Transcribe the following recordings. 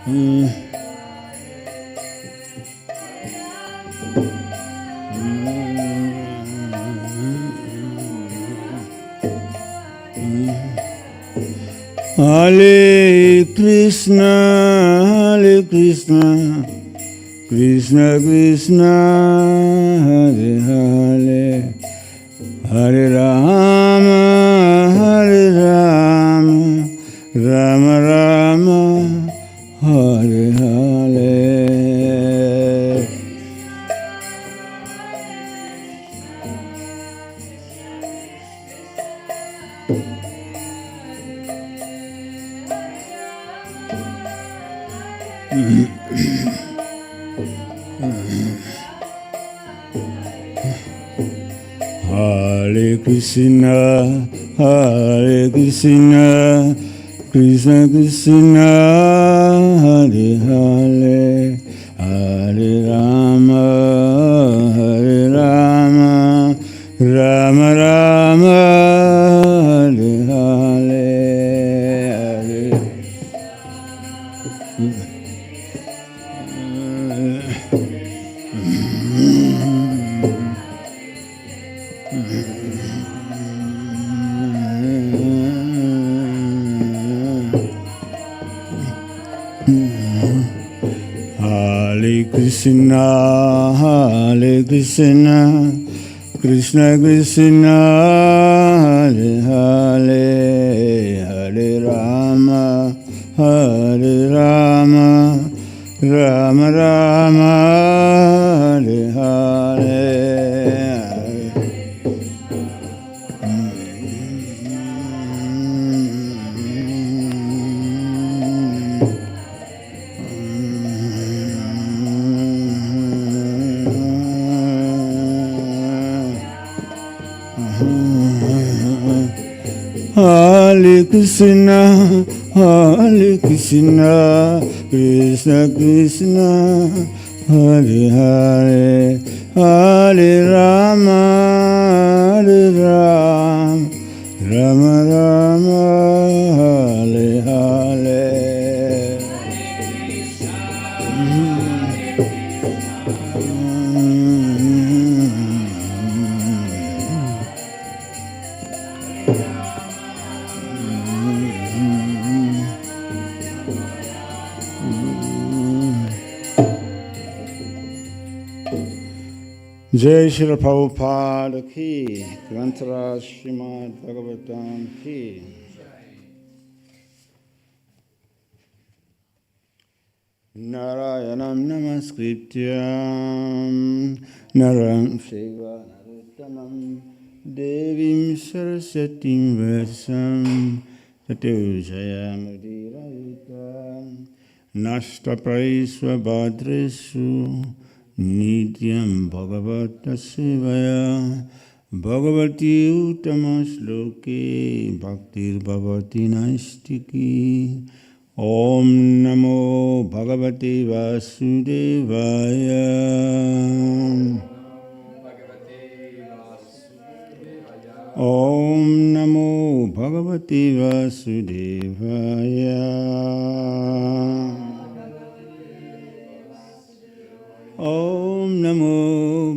Hare Krishna, Krishna Krishna, Hare Hare, Hare Rama, Rama Rama, Hare Hare. Hare Krishna, Krishna Krishna, Hare Hare, Hare Rama, Rama Rama, Hare Hare. Hare Krishna, Krishna Krishna, Hare Hare, Hare Rama, Rama Rama, Hare Hare. Hare Krishna, Krishna Krishna, Hare Hare, Hare Rama, Rama Rama, Hare Hare. Jai Shri Prabhupada ki, Bhakti Nrsimha Swami ki. Narayanam namaskrityam, Naram Shiva Narottamam, Devim Sarasatim Varsam, Tato Jayamudirayitam, Nashta Praisva Bhadresu, Nityam Bhagavata Sevaya, Bhagavati Uttama-shloke, Bhaktir Bhavati Naistiki. Om Namo Bhagavate Vasudevaya. Om Namo Bhagavate Vasudevaya. Om Namo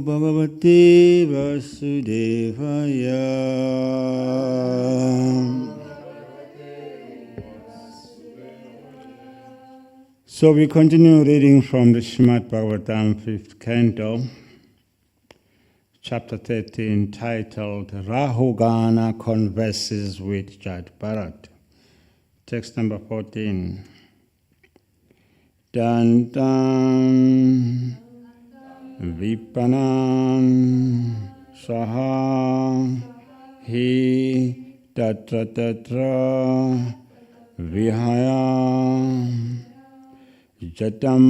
Bhagavate Vasudevaya. So we continue reading from the Srimad Bhagavatam, 5th canto, chapter 13, titled Rahugana Converses with Jat Bharat. Text number 14. Dantam Vipanan Saha Hi Tatra Tatra Vihaya Jatam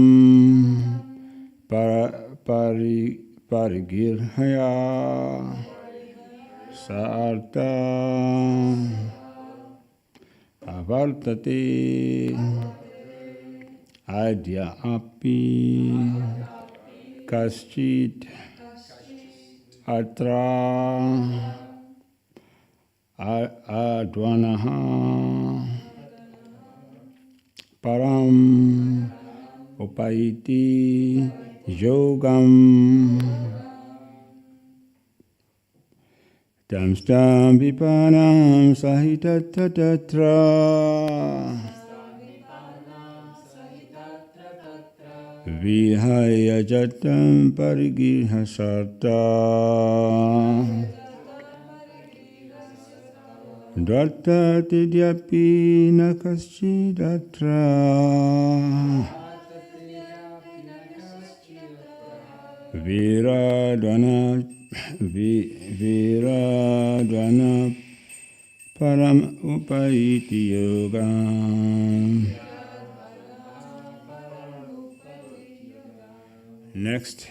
Parigirhaya Sarta Avartate Adya api kaschit atra advanaha param upaiti yogam tamstam vipanam sahitatatra vihaya jatam parigihasarta datta tidyapi nakaschidatra viradvana param upaiti yogam. Next.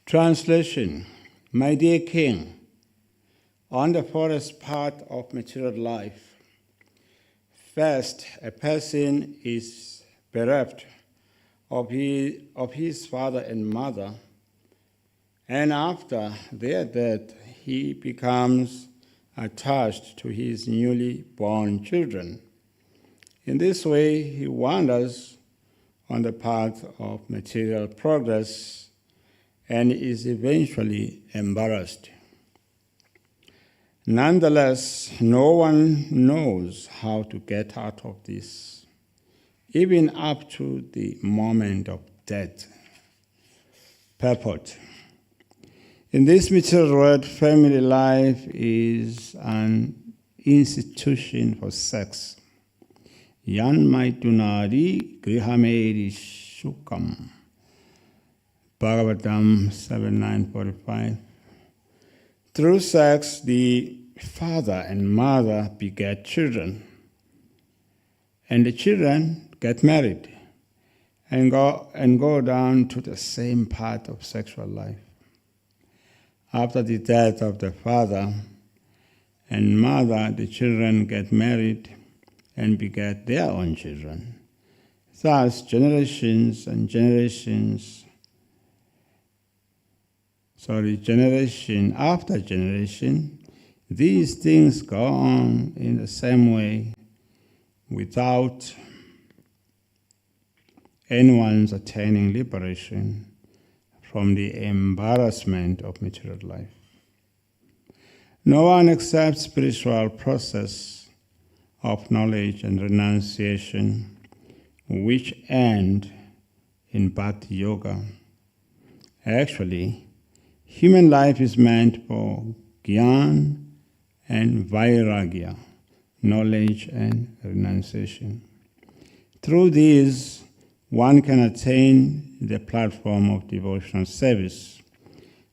Translation. My dear King, on the forest path of material life, first a person is bereft of his father and mother, and after their death he becomes attached to his newly born children. In this way he wanders on the path of material progress and is eventually embarrassed. Nonetheless, no one knows how to get out of this, even up to the moment of death. Purport. In this material world, family life is an institution for sex. Yan maitunari grihameri shukam. Bhagavatam 7.9.45. Through sex, the father and mother beget children, and the children get married and go down to the same path of sexual life. After the death of the father and mother, the children get married and beget their own children. Thus, generation after generation, these things go on in the same way without anyone's attaining liberation from the embarrassment of material life. No one accepts spiritual process of knowledge and renunciation, which end in Bhakti Yoga. Actually, human life is meant for Gyan and Vairagya, knowledge and renunciation. Through these, one can attain the platform of devotional service.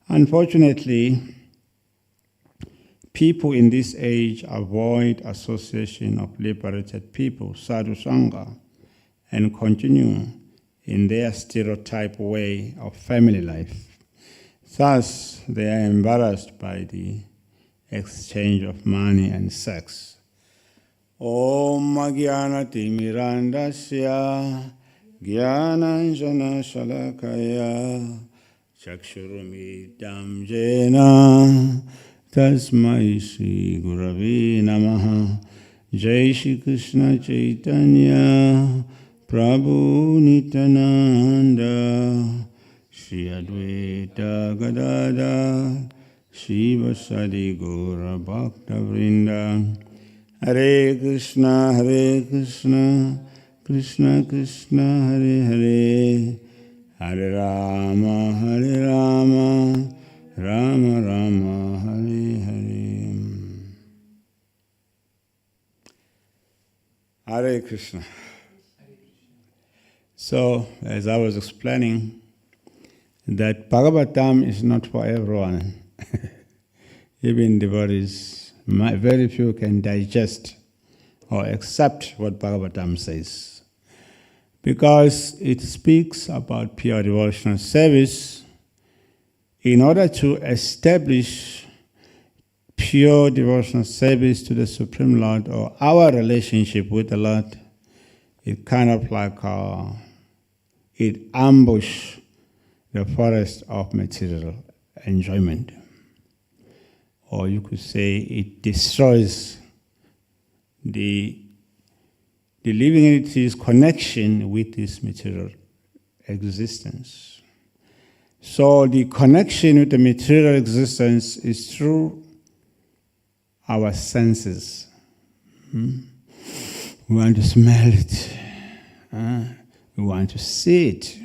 Unfortunately, people in this age avoid association of liberated people, sadhu sangha, and continue in their stereotype way of family life. Thus, they are embarrassed by the exchange of money and sex. Om Jnanati Mirandasya Jnananjana Shalakaya Chakshurumidam Jena Tasmai Shri Gurave Namaha Jai Shri Krishna Chaitanya Prabhu Nityananda Shri Advaita Gadada Shri Vasadi Gaura Bhakta Vrinda Hare Krishna Krishna Krishna Hare Hare Hare Rama Rama Rama Hare Hare. Hare Krishna. So, as I was explaining, that Bhagavatam is not for everyone. Even devotees, very few can digest or accept what Bhagavatam says. Because it speaks about pure devotional service. In order to establish pure devotional service to the Supreme Lord or our relationship with the Lord, it kind of like it ambushes the forest of material enjoyment. Or you could say it destroys the living entity's connection with this material existence. So the connection with the material existence is through our senses. We want to smell it. We want to see it.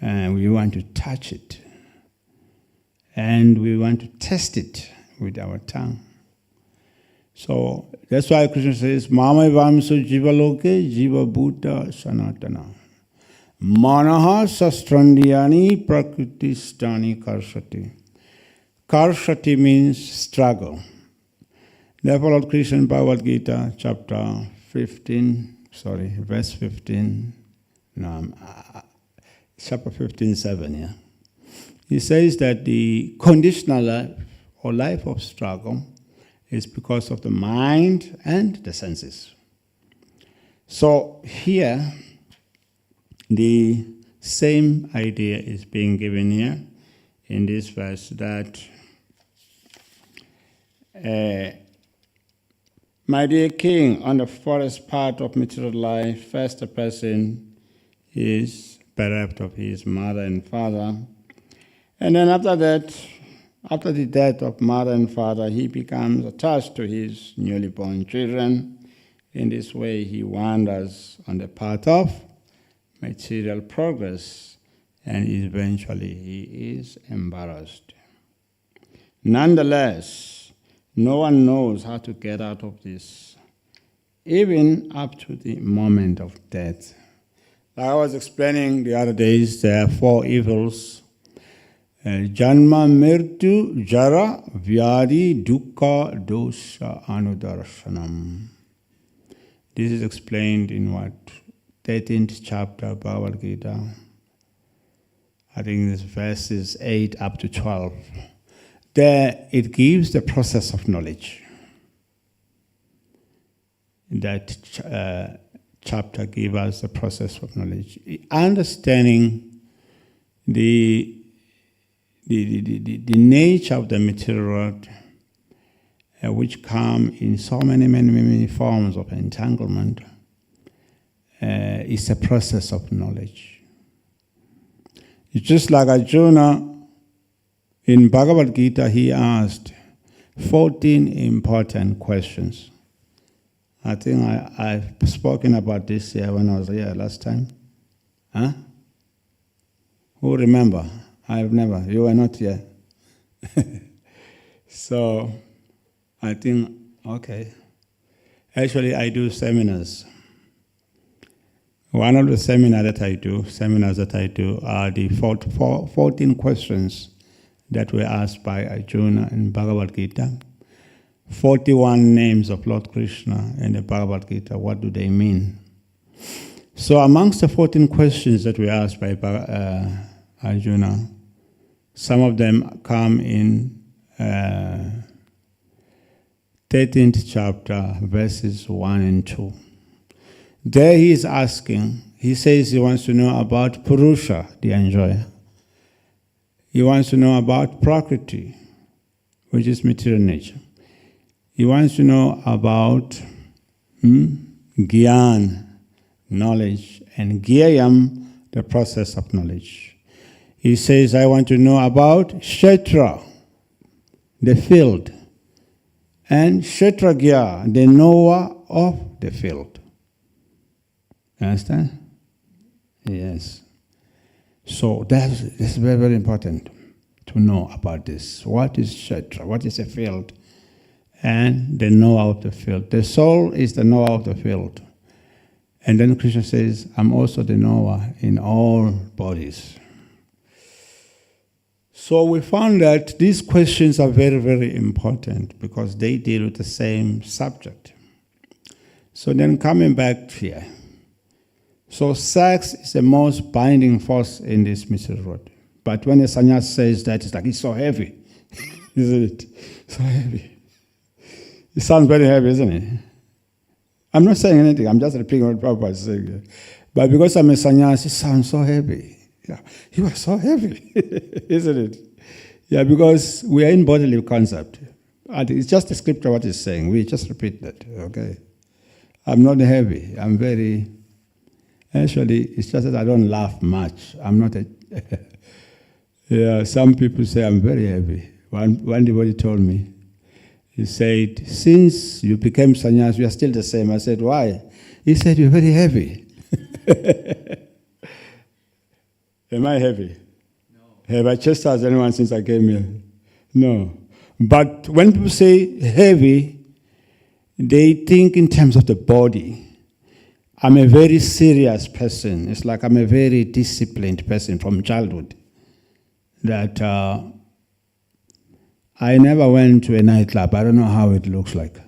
And we want to touch it. And we want to taste it with our tongue. So that's why Krishna says, Mama Vamsu Jiva Loke Jiva Bhuta Sanatana. Manaha Sastrandhyani Prakriti Karshati. Karshati means struggle. Therefore, Lord Krishna in Bhagavad Gita, chapter 15, verse 15, chapter 15:7, yeah. He says that the conditional life or life of struggle is because of the mind and the senses. So here, the same idea is being given here in this verse that my dear king, on the forest part of material life, first a person is bereft of his mother and father. And then after that, after the death of mother and father, he becomes attached to his newly born children. In this way, he wanders on the path of material progress, and eventually he is embarrassed. Nonetheless, no one knows how to get out of this, even up to the moment of death. Like I was explaining the other days, there are 4 evils. Janma, Mirtu, Jara, Vyadi, Dukkha, Dosha, Anudarshanam. This is explained in 13th chapter of Bhagavad Gita. I think this verses 8 up to 12. There it gives the process of knowledge. That chapter gives us the process of knowledge. Understanding the nature of the material world, which come in so many forms of entanglement, is a process of knowledge. It's just like Arjuna, in Bhagavad Gita, he asked 14 important questions. I think I've spoken about this here when I was here last time. Huh? Who remember? I've never. You were not here. So, I think, okay. Actually, I do seminars. One of the seminars that I do are the 14 questions that were asked by Arjuna in Bhagavad Gita. 41 names of Lord Krishna in the Bhagavad Gita. What do they mean? So amongst the 14 questions that were asked by Arjuna, some of them come in 13th chapter, verses 1 and 2. There he is asking, he says he wants to know about Purusha, the enjoyer. He wants to know about Prakriti, which is material nature. He wants to know about Gyan, knowledge, and Gyayam, the process of knowledge. He says, I want to know about Kshetra, the field, and Kshetragya, the knower of the field. You understand? Yes. So that's very, very important to know about this. What is Kshetra? What is a field? And the knower of the field. The soul is the knower of the field. And then Krishna says, I'm also the knower in all bodies. So we found that these questions are very, very important because they deal with the same subject. So then coming back here. So sex is the most binding force in this mystery road. But when a sannyas says that, it's like, it's so heavy. Isn't it? So heavy. It sounds very heavy, isn't it? I'm not saying anything. I'm just repeating what Prabhupada is saying. But because I'm a sannyas, it sounds so heavy. Yeah, you are so heavy, isn't it? Yeah, because we are in bodily concept. And it's just the scripture what it's saying. We just repeat that, okay? I'm not heavy. I'm very... Actually, it's just that I don't laugh much. I'm not a... Yeah, some people say I'm very heavy. One devotee told me, he said, since you became sannyas, you are still the same. I said, why? He said, you're very heavy. Am I heavy? No. Have I chastised anyone since I came here? No. But when people say heavy, they think in terms of the body. I'm a very serious person. It's like I'm a very disciplined person from childhood. That I never went to a nightclub. I don't know how it looks like.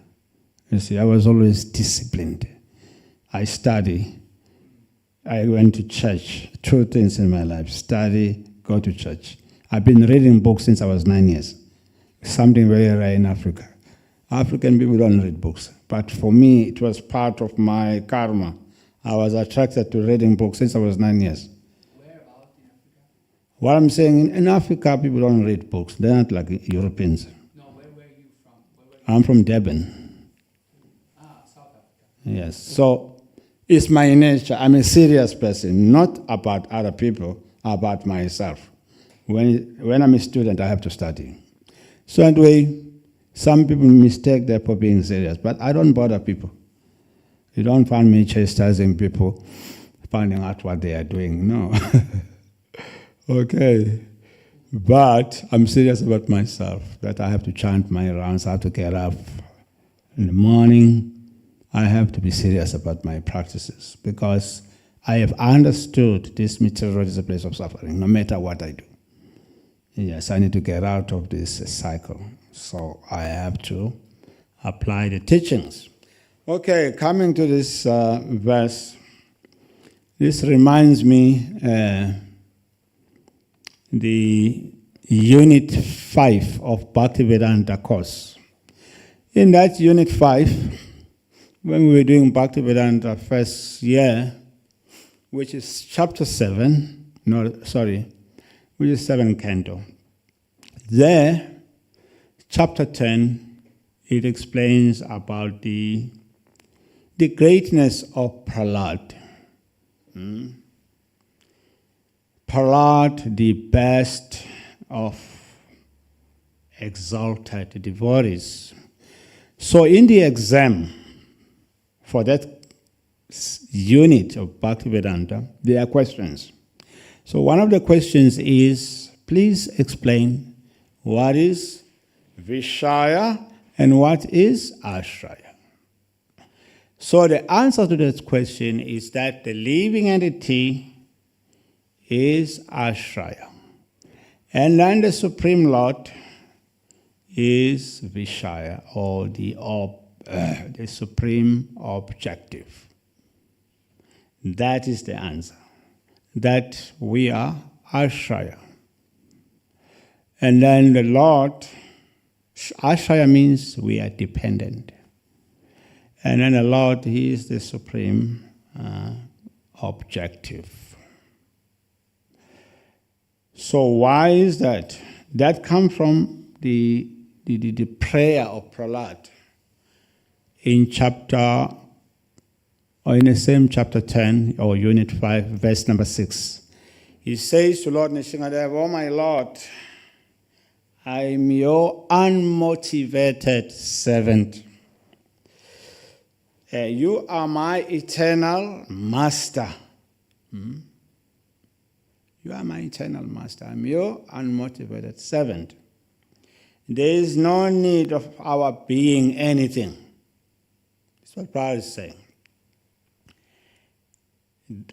You see, I was always disciplined. I study. I went to church. 2 things in my life: study, go to church. I've been reading books since I was 9 years. Something very rare in Africa. African people don't read books. But for me, it was part of my karma. I was attracted to reading books since I was 9 years. Whereabouts in Africa? What I'm saying, in Africa, people don't read books. They're not like Europeans. No, where were you from? I'm from Devon. South Africa. Yes. So it's my nature. I'm a serious person, not about other people, about myself. When I'm a student, I have to study. So anyway, some people mistake that for being serious, but I don't bother people. You don't find me chastising people, finding out what they are doing. No. Okay. But I'm serious about myself, that I have to chant my rounds, I have to get up in the morning. I have to be serious about my practices because I have understood this material world is a place of suffering, no matter what I do. Yes, I need to get out of this cycle. So I have to apply the teachings. Okay, coming to this verse, this reminds me the Unit 5 of Bhaktivedanta course. In that Unit 5, when we were doing Bhaktivedanta first year, which is chapter 7, which is 7th canto, there, chapter 10, it explains about the greatness of Prahlad. Prahlad, the best of exalted devotees. So in the exam, for that unit of Bhaktivedanta, there are questions. So one of the questions is, please explain what is Vishaya and what is Ashraya. So the answer to that question is that the living entity is Ashraya. And then the Supreme Lord is Vishaya, or the supreme objective. That is the answer. That we are Ashraya. And then the Lord, Ashraya means we are dependent. And then the Lord, He is the supreme objective. So why is that? That comes from the prayer of Prahlad. in chapter, or in the same chapter 10, or unit 5, verse number 6. He says to Lord Nrsimhadev, "Oh my Lord, I am your unmotivated servant. You are my eternal master." You are my eternal master. I am your unmotivated servant. There is no need of our being anything. That's what Prabhupada is saying.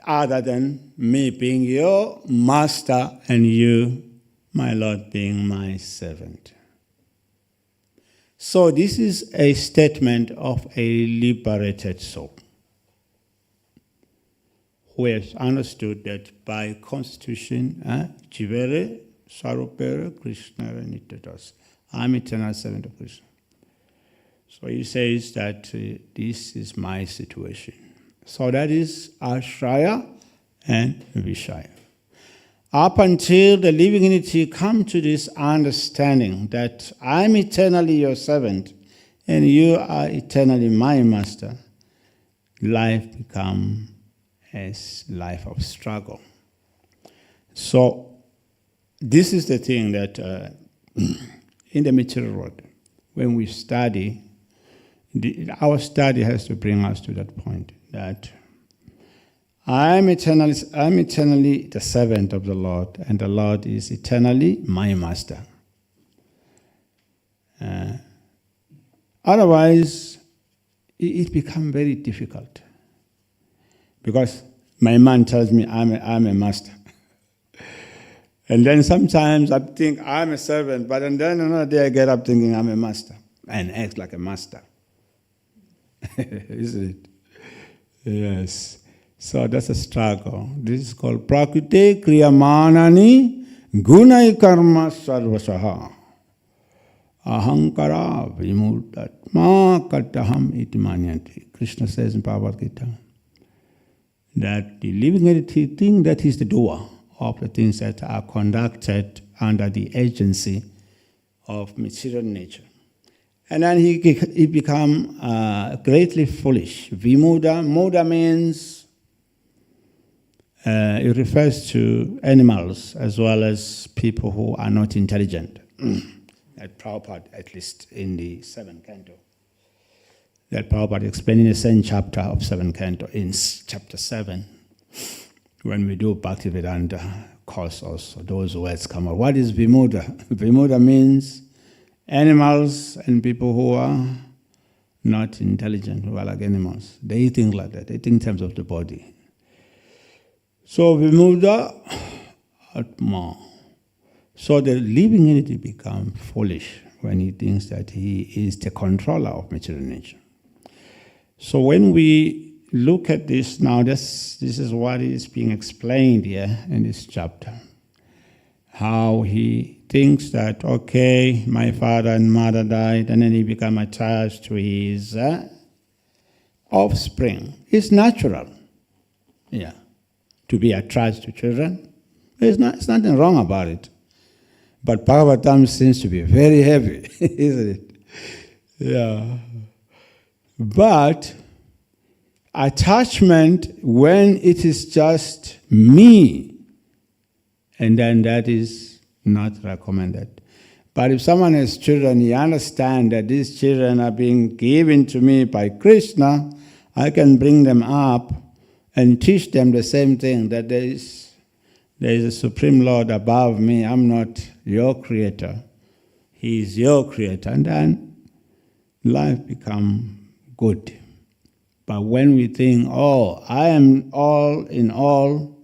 Other than me being your master and you, my Lord, being my servant. So this is a statement of a liberated soul who has understood that by constitution, Jivere, Sarupere, Krishna, Nityadas, I'm eternal servant of Krishna. So he says that this is my situation. So that is Ashraya and Vishaya. Up until the living entity come to this understanding that I'm eternally your servant and you are eternally my master, life becomes a life of struggle. So this is the thing that in the material world, when we study, our study has to bring us to that point that I'm eternally the servant of the Lord, and the Lord is eternally my master. Otherwise, it becomes very difficult. Because my man tells me I'm a master. And then sometimes I think I'm a servant, but then another day I get up thinking I'm a master and act like a master. Isn't it? Yes. So that's a struggle. This is called Prakriti Kriyamanani Gunai Karma Sarvasaha Ahankara Vimurtatma Kataham Itimanyanti. Krishna says in Bhagavad Gita that the living entity thing that is the doer of the things that are conducted under the agency of material nature. And then he become greatly foolish. Vimuda, muda means, it refers to animals as well as people who are not intelligent. At Prabhupada, at least in the 7th canto. That Prabhupada explained in the same chapter of 7th canto, in chapter 7, when we do Bhaktivedanta course also, those words come out. What is Vimuda? Vimuda means animals and people who are not intelligent, who are like animals. They think like that. They think in terms of the body. So Vimuda Atma. So the living entity becomes foolish when he thinks that he is the controller of material nature. So when we look at this now, this is what is being explained here in this chapter. How he thinks that, okay, my father and mother died, and then he became attached to his offspring. It's natural, to be attached to children. There's nothing wrong about it. But Bhagavatam seems to be very heavy, isn't it? Yeah. But attachment, when it is just me, and then that is not recommended. But if someone has children, he understands that these children are being given to me by Krishna, I can bring them up and teach them the same thing, that there is a Supreme Lord above me. I'm not your creator. He is your creator. And then life becomes good. But when we think, oh, I am all in all,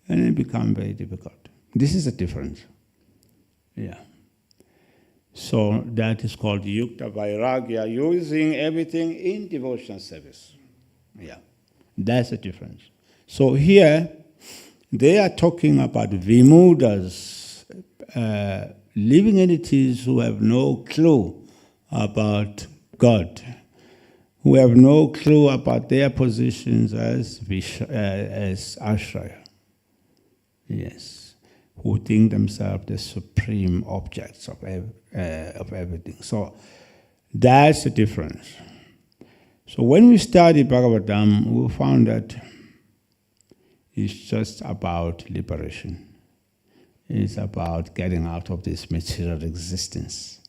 then it becomes very difficult. This is a difference. Yeah. So that is called Yukta Vairagya, using everything in devotional service. Yeah. That's the difference. So here, they are talking about Vimudas, living entities who have no clue about God, who have no clue about their positions as Ashraya. Yes, who think themselves the supreme objects of everything. So that's the difference. So when we study Bhagavatam, we found that it's just about liberation. It's about getting out of this material existence,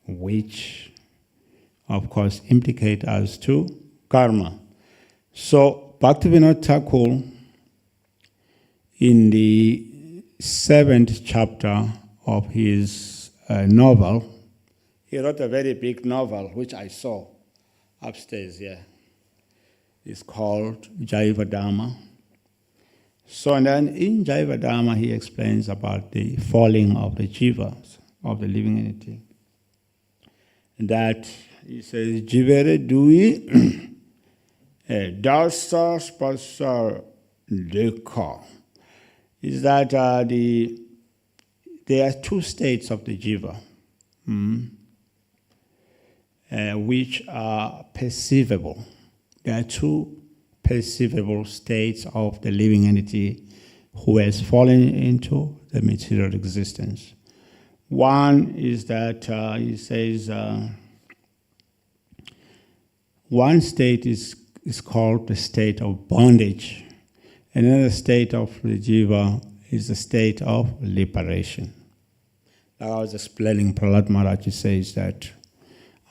which, of course, implicate us to karma. So Bhaktivinoda Thakur, in the 7th chapter of his novel, he wrote a very big novel, which I saw upstairs here. It's called Jaiva Dharma. So and then in Jaiva Dharma, he explains about the falling of the jivas, of the living entity. That he says, Jivere dui dasa spasa dekha. Is that there are two states of the jiva, which are perceivable. There are two perceivable states of the living entity who has fallen into the material existence. One is that, he says, one state is called the state of bondage. Another state of the jiva is the state of liberation. Like I was explaining, Prahlad Maharaj says that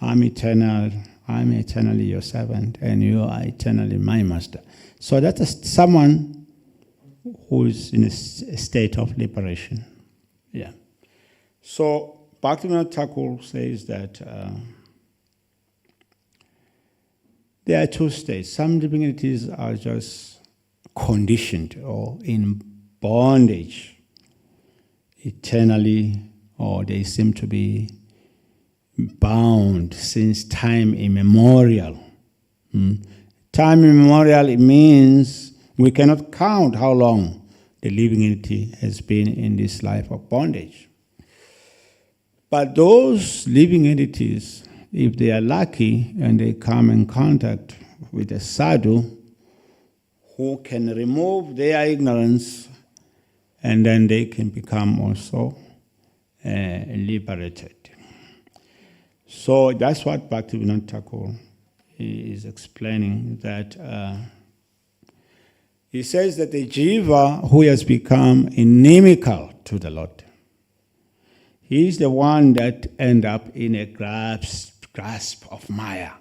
I'm eternal, I'm eternally your servant, and you are eternally my master. So that is someone who is in a state of liberation. Yeah. So Bhaktivinoda Thakur says that there are two states. Some living entities are just conditioned or in bondage eternally, or they seem to be bound since time immemorial. Time immemorial, it means we cannot count how long the living entity has been in this life of bondage. But those living entities, if they are lucky and they come in contact with a sadhu who can remove their ignorance, and then they can become also liberated. So that's what Bhaktivinoda Thakur is explaining, that he says that the jiva who has become inimical to the Lord, he is the one that ends up in a grasp of Maya.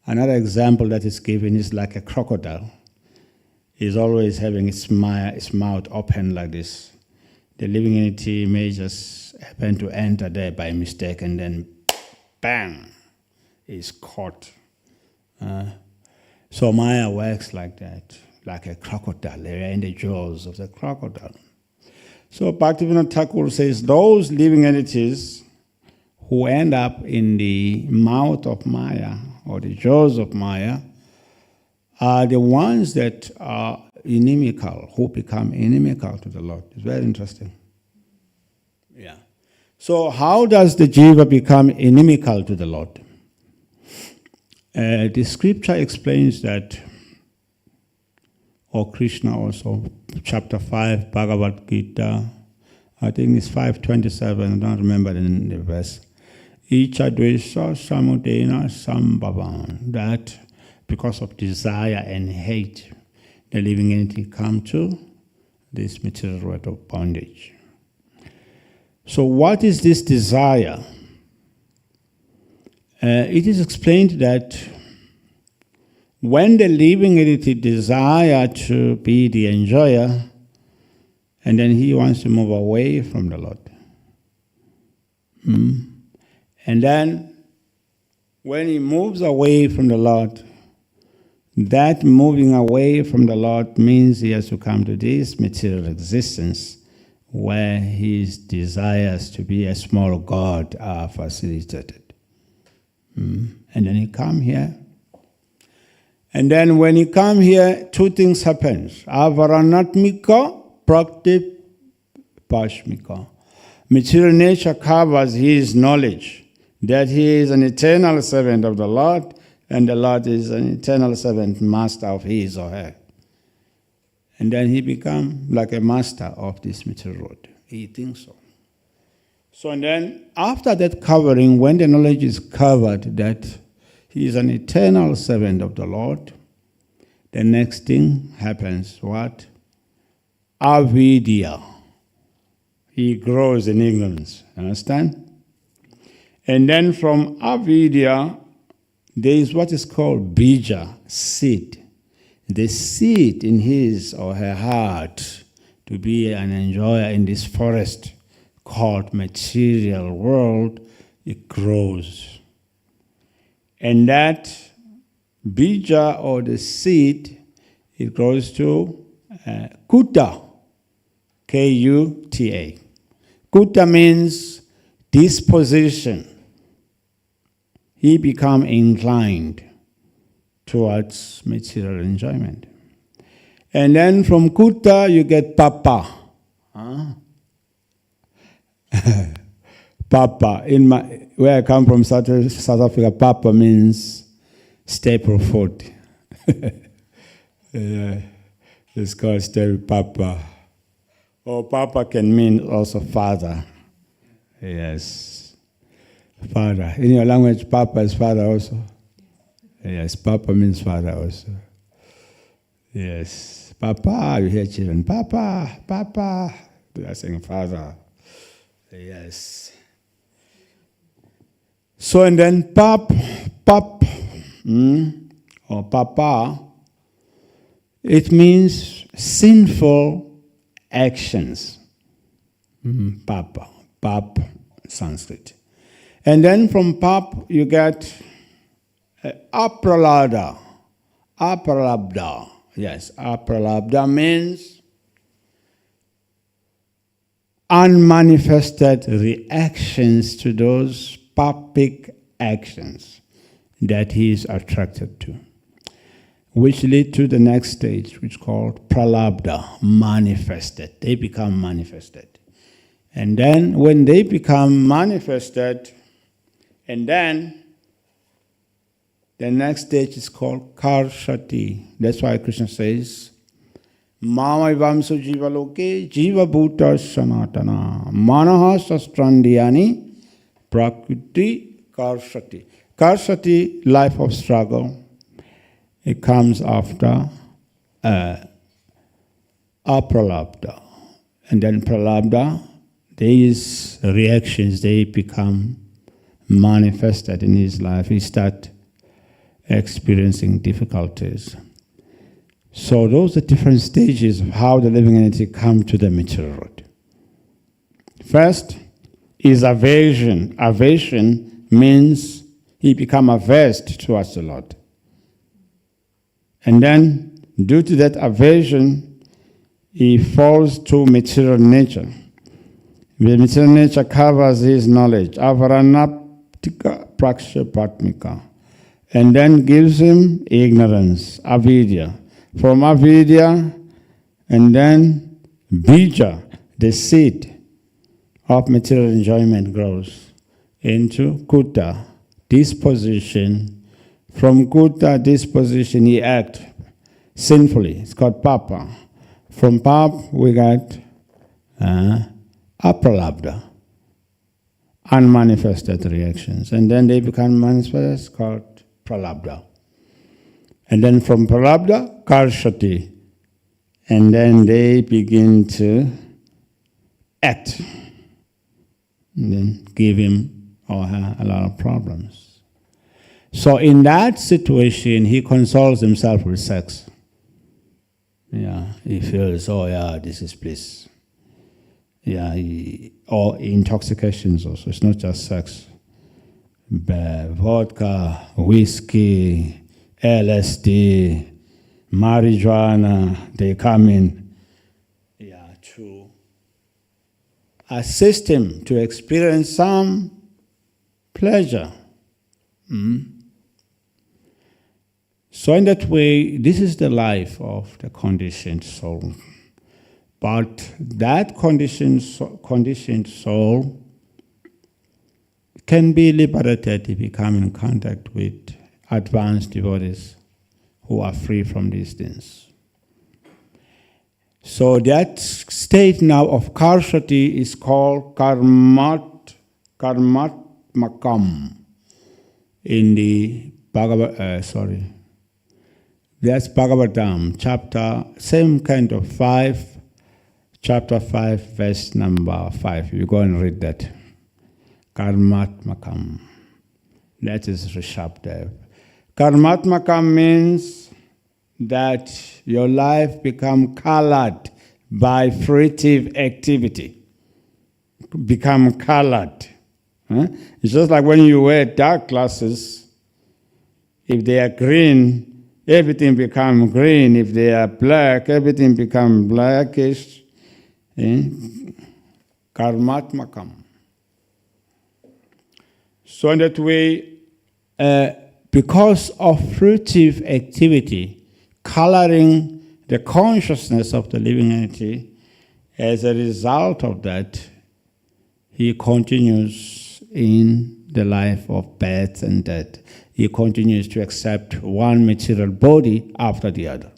Another example that is given is like a crocodile. He's always having its mouth open like this. The living entity may just happen to enter there by mistake, and then bang, is caught. So Maya works like that, like a crocodile. They are in the jaws of the crocodile. So Bhaktivinoda Thakur says those living entities who end up in the mouth of Maya or the jaws of Maya are the ones that are inimical, who become inimical to the Lord. It's very interesting. Yeah. So how does the jiva become inimical to the Lord? The scripture explains that, or Krishna also, chapter 5, Bhagavad Gita, I think it's 5:27, I don't remember the verse. Icha dvesa samudena sambhavan, that because of desire and hate, the living entity come to this material world of bondage. So what is this desire? It is explained that when the living entity desire to be the enjoyer, and then he wants to move away from the Lord. And then when he moves away from the Lord, that moving away from the Lord means he has to come to this material existence where his desires to be a small God are facilitated. And then he come here. And then when he come here, two things happen. Avaranatmika, prakti pashmika. Material nature covers his knowledge that he is an eternal servant of the Lord, and the Lord is an eternal servant, master of his or her. And then he become like a master of this material world. He thinks so. So and then after that covering, when the knowledge is covered that he is an eternal servant of the Lord, the next thing happens, what? Avidya. He grows in ignorance. Understand? And then from avidya, there is what is called bija, seed. The seed in his or her heart to be an enjoyer in this forest called material world, it grows. And that bija or the seed, it grows to kuta, K-U-T-A. Kuta means disposition. He become inclined towards material enjoyment. And then from kuta you get papa. Papa. Where I come from, South Africa, papa means staple food. It's called staple papa. Or papa can mean also father. Yes. Father. In your language, papa is father also. Yes, papa means father also. Yes. Papa, you hear children. Papa, papa. They are saying father. Yes. So and then or papa, it means sinful actions. Papa, Sanskrit. And then from pap you get apralabdha. Apralabdha. Yes, apralabdha means unmanifested reactions to those papic actions that he is attracted to, which lead to the next stage, which is called pralabdha, manifested. They become manifested. And then when they become manifested, and then the next stage is called karshati. That's why Krishna says, Mamavamsu jiva loke jiva bhuta sanatana manaha sastrandhyani prakriti karshati. Karshati, life of struggle. It comes after apralabdha. And then pralabdha, these reactions, they become manifested in his life. He starts experiencing difficulties. So those are different stages of how the living entity come to the material world. First is aversion. Aversion means he become averse towards the Lord. And then, due to that aversion, he falls to material nature. The material nature covers his knowledge, avaranaptika prakshapatmika, and then gives him ignorance, avidya. From avidya, and then bija, the seed of material enjoyment, grows into kuta, disposition. From kuta, disposition, he acts sinfully. It's called papa. From pap, we got apralabdha, unmanifested reactions. And then they become manifested, called pralabdha. And then from pralabdha, karshati. And then they begin to act. And then give him or her a lot of problems. So in that situation, he consoles himself with sex. Yeah, he feels, oh yeah, this is bliss. Yeah, or intoxications also. It's not just sex. Vodka, whiskey, LSD, marijuana, they come in to assist him to experience some pleasure. So in that way, this is the life of the conditioned soul. But that conditioned soul can be liberated if you come in contact with advanced devotees who are free from these things. So that state now of karshati is called karmatmakam in the That's Bhagavatam, same kind of 5, chapter 5, verse number 5. You go and read that. Karmatmakam. That is Rishabdev. Karmatmakam means that your life become colored by fruitive activity. Become colored. It's just like when you wear dark glasses, if they are green, everything becomes green. If they are black, everything becomes blackish. Karmatmakam. So in that way, because of fruitive activity, coloring the consciousness of the living entity, as a result of that, he continues in the life of birth and death. He continues to accept one material body after the other.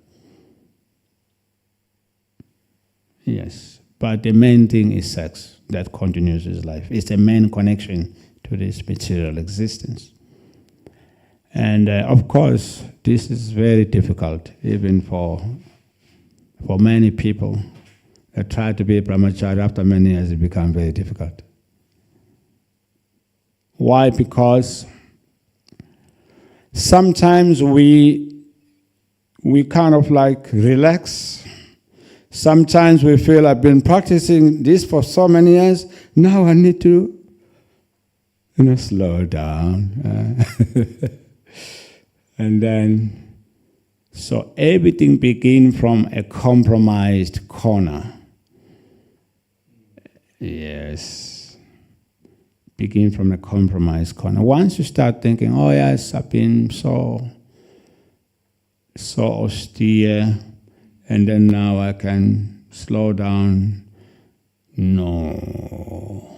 Yes, but the main thing is sex that continues his life. It's the main connection to this material existence. And of course, this is very difficult, even for many people that try to be brahmachari. After many years, it becomes very difficult. Why? Because sometimes we kind of like relax. Sometimes we feel I've been practicing this for so many years. Now I need to, slow down. And then, so everything begins from a compromised corner. Yes. Begin from a compromised corner. Once you start thinking, oh yes, I've been so austere, and then now I can slow down. No.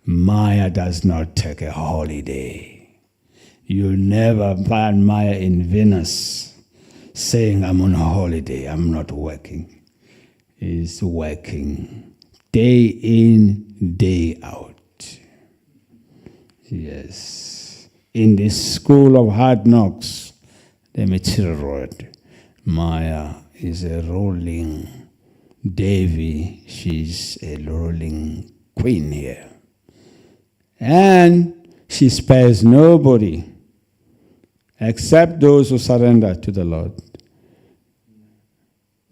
Maya does not take a holiday. You'll never find Maya in Venus saying, I'm on a holiday, I'm not working. It's working day in, day out. Yes. In this school of hard knocks, the material world, Maya is a ruling Devi. She's a ruling queen here. And she spares nobody except those who surrender to the Lord.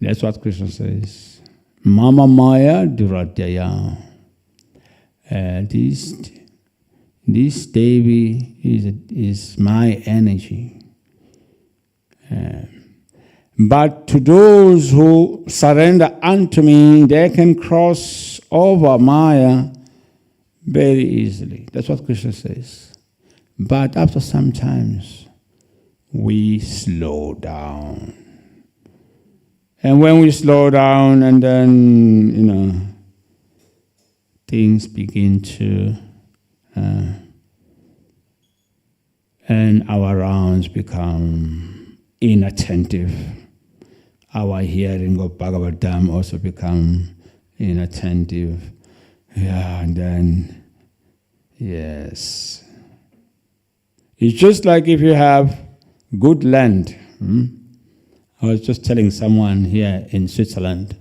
That's what Krishna says. Mama Maya Duratya. This Devi is my energy. But to those who surrender unto me, they can cross over Maya very easily. That's what Krishna says. But after some times, we slow down. And when we slow down, and then, things begin to, and our rounds become inattentive. Our hearing of Bhagavatam also become inattentive. Yeah, and then, yes. It's just like if you have good land. I was just telling someone here in Switzerland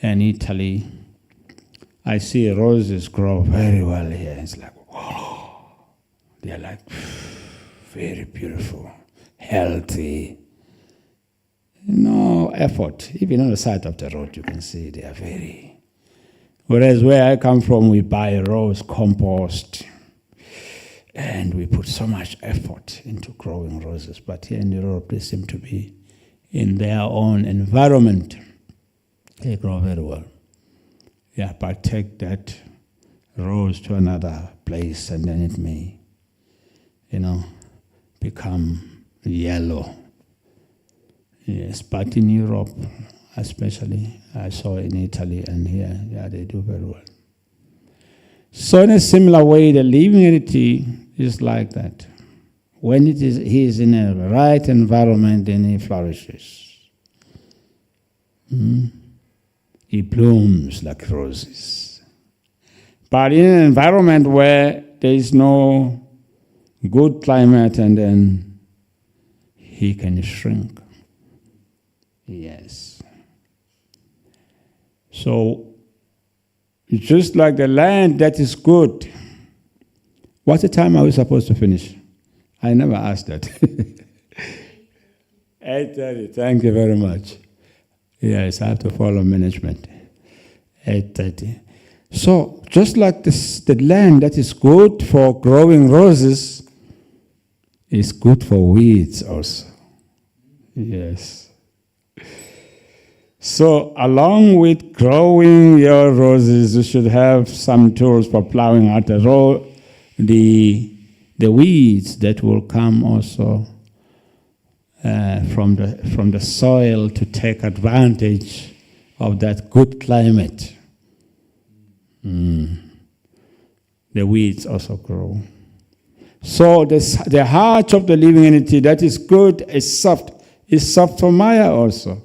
and Italy, I see roses grow very well here. It's like, wow, they're like very beautiful, healthy. No effort. Even on the side of the road, you can see they are very. Whereas where I come from, we buy rose compost. And we put so much effort into growing roses. But here in Europe, they seem to be in their own environment. They grow very well. Yeah, but take that rose to another place and then it may, become yellow. Yes, but in Europe, especially, I saw in Italy and here, they do very well. So in a similar way, the living entity is like that. When he is in a right environment, then he flourishes. He blooms like roses. But in an environment where there is no good climate, and then he can shrink. Yes. So, just like the land that is good. What's the time are we supposed to finish? I never asked that. 8:30. Thank you very much. Yes, I have to follow management. 8:30. So, just like this, the land that is good for growing roses is good for weeds also. Yes. So, along with growing your roses, you should have some tools for plowing out the weeds that will come also from the soil to take advantage of that good climate. The weeds also grow. So the heart of the living entity that is good is soft for Maya also.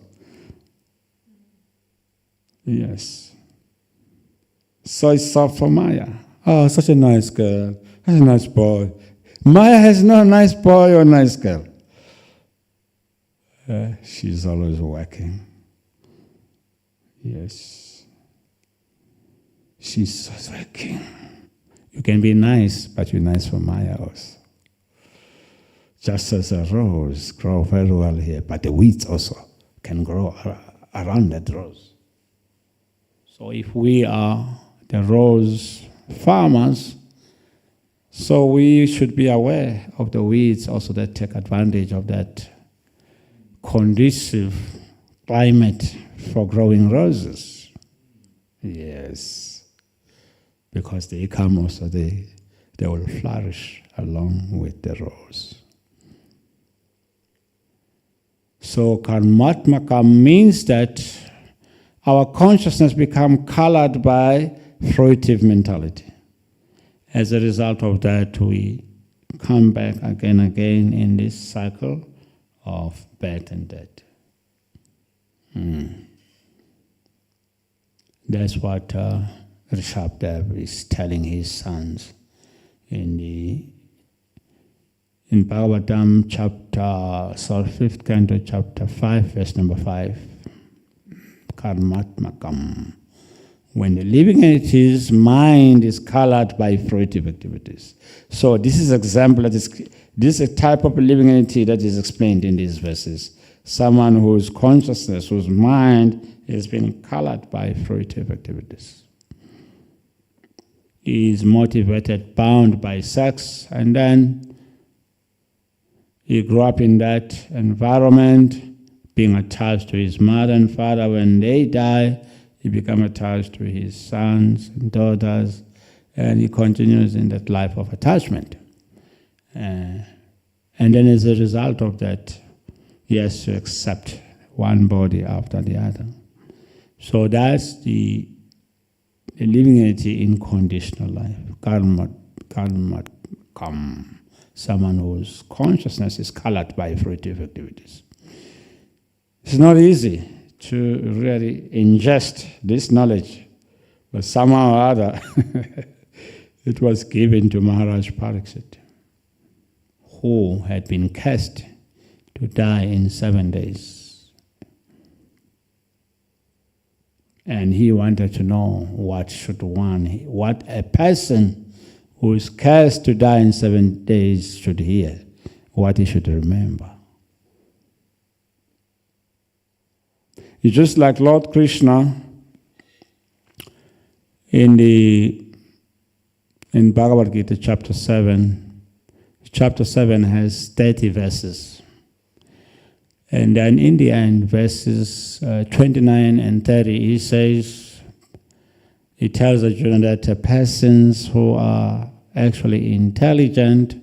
Yes. So it's soft for Maya. Oh, such a nice girl. Such a nice boy. Maya has no nice boy or nice girl. She's always working. Yes. She's working. You can be nice, but you're nice for Maya also. Just as a rose grow very well here, but the weeds also can grow around that rose. So if we are the rose farmers, so we should be aware of the weeds also that take advantage of that conducive climate for growing roses. Yes. Because they come also, they will flourish along with the rose. So karmatmaka means that our consciousness become colored by fruitive mentality. As a result of that, we come back again and again in this cycle of birth and death. That's what Rishabdev is telling his sons in Bhagavatam chapter, 5th canto, chapter 5, verse number 5. Karmatmakam. When the living entity's mind is colored by fruitive activities. So this is example this is a type of living entity that is explained in these verses. Someone whose consciousness, whose mind has been colored by fruitive activities. He is motivated, bound by sex, and then he grew up in that environment, being attached to his mother and father. When they die, he becomes attached to his sons and daughters, and he continues in that life of attachment. And then as a result of that, he has to accept one body after the other. So that's the living entity in conditional life. Karma, someone whose consciousness is colored by fruitive activities. It's not easy to really ingest this knowledge, but somehow or other it was given to Maharaj Pariksit, who had been cast to die in 7 days. And he wanted to know what a person who is cast to die in 7 days should hear, what he should remember. It's just like Lord Krishna in Bhagavad Gita chapter 7. Chapter 7 has 30 verses. And then in the end, verses 29 and 30, he tells Arjuna that persons who are actually intelligent,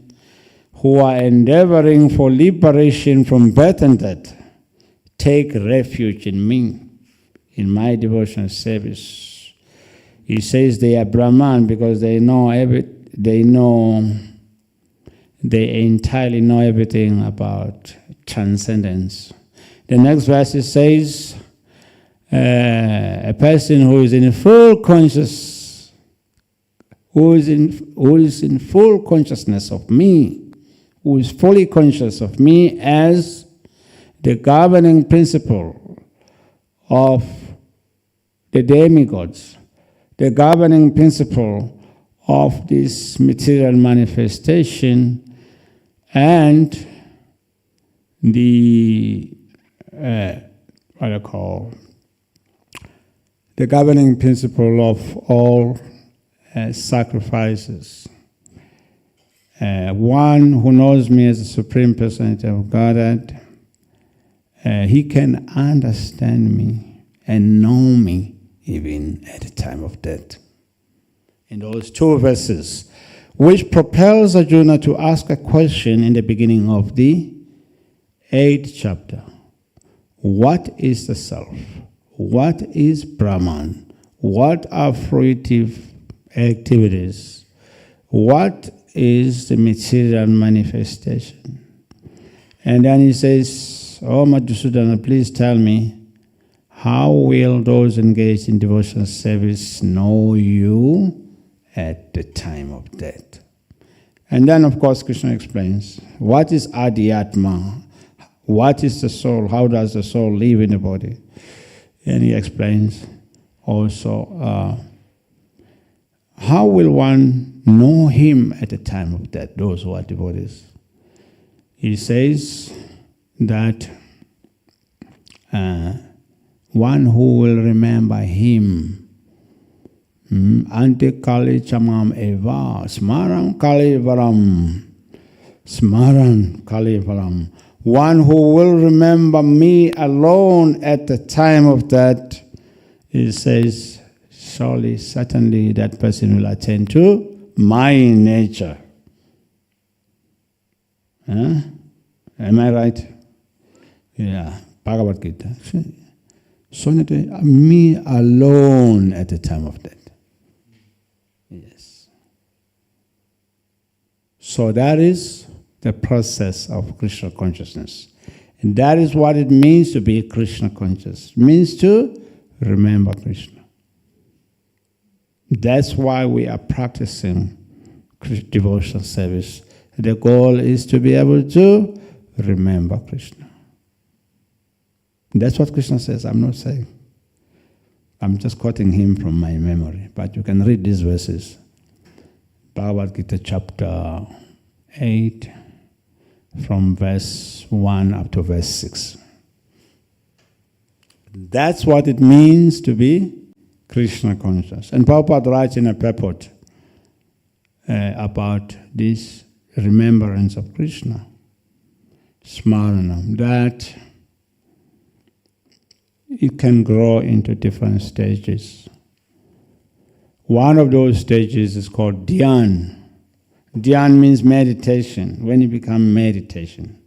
who are endeavoring for liberation from birth and death, take refuge in me, in my devotional service. He says they are Brahman because they entirely know everything about transcendence. The next verse says, a person who is in full consciousness of me, who is fully conscious of me as the governing principle of the demigods, the governing principle of this material manifestation, and the what I call the governing principle of all sacrifices. One who knows me as the Supreme Personality of Godhead, he can understand me and know me even at the time of death. In those two verses, which propels Arjuna to ask a question in the beginning of the 8th chapter. What is the self? What is Brahman? What are fruitive activities? What is the material manifestation? And then he says, "Oh Madhusudana, please tell me, how will those engaged in devotional service know you at the time of death?" And then, of course, Krishna explains, what is Adhyatma? What is the soul? How does the soul live in the body? And he explains also, how will one know him at the time of death, those who are devotees? He says that one who will remember him, Ante Kali Chamam Eva, Smaram Kali Varam, Smaran Kali Varam. One who will remember me alone at the time of death, he says, surely, certainly that person will attain to my nature. Huh? Am I right? Yeah, Bhagavad Gita. So that me alone at the time of death. Yes. So that is the process of Krishna consciousness. And that is what it means to be Krishna conscious. It means to remember Krishna. That's why we are practicing devotional service. The goal is to be able to remember Krishna. That's what Krishna says. I'm not saying. I'm just quoting him from my memory. But you can read these verses. Bhagavad Gita chapter 8, from verse 1 up to verse 6. That's what it means to be Krishna conscious. And Prabhupada writes in a purport about this remembrance of Krishna, Smaranam, that it can grow into different stages. One of those stages is called dhyan. Dhyan means meditation, when you become meditation.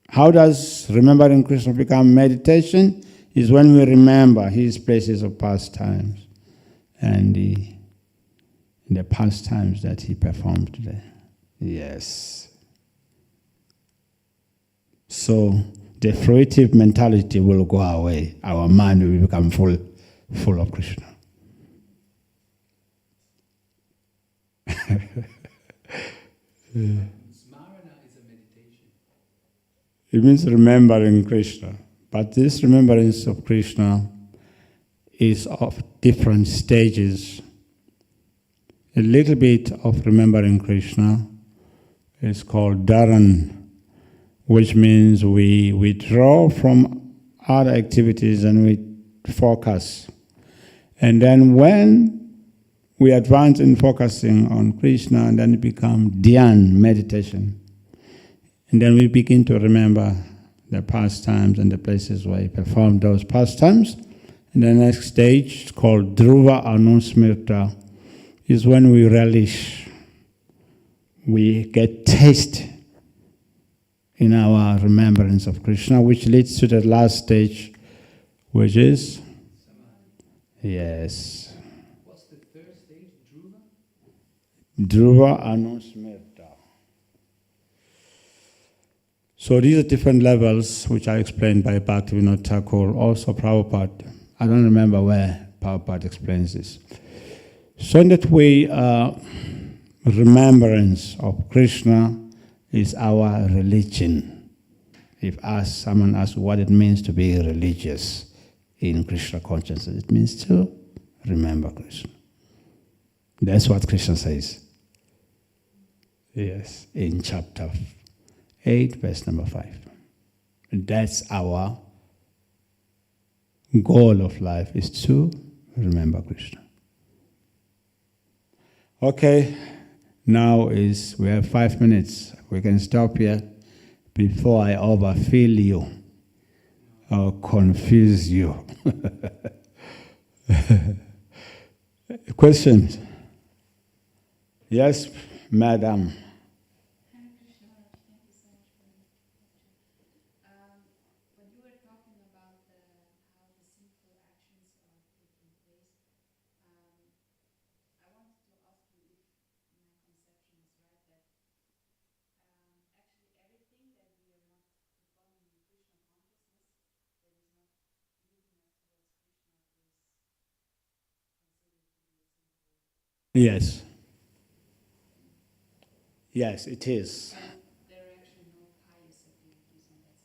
How does remembering Krishna become meditation? Is when we remember his places of pastimes and the pastimes that he performed today. Yes. So the fruitive mentality will go away. Our mind will become full of Krishna. Smarana is a meditation. It means remembering Krishna. But this remembrance of Krishna is of different stages. A little bit of remembering Krishna is called doesn, which means we withdraw from other activities and we focus. And then when we advance in focusing on Krishna, and then it becomes dhyan, meditation. And then we begin to remember the pastimes and the places where he performed those pastimes. And the next stage, called Dhruva Anusmirta, is when we relish, we get taste in our remembrance of Krishna, which leads to the last stage, which is, yes. What's the third stage? Dhruva? Dhruva Anusmirta. So these are different levels which are explained by Bhaktivinoda Thakur, also Prabhupada. I don't remember where Prabhupada explains this. So in that way, remembrance of Krishna is our religion. If someone asks what it means to be religious in Krishna consciousness, it means to remember Krishna. That's what Krishna says. Yes, in chapter 8, verse number 5. That's our goal of life, is to remember Krishna. Okay, now we have 5 minutes. We can stop here before I overfill you or confuse you. Questions? Yes, madam. Hare Krishna, thank you so much for the lecture. When you were talking about how the sinful actions are taking place, I wanted to ask you if my conception is right, that actually everything that we are not performing in Krishna consciousness, that is not leading us towards Krishna, is considered to be a sinful. Yes. Yes, it is. There are actually no pious activities in that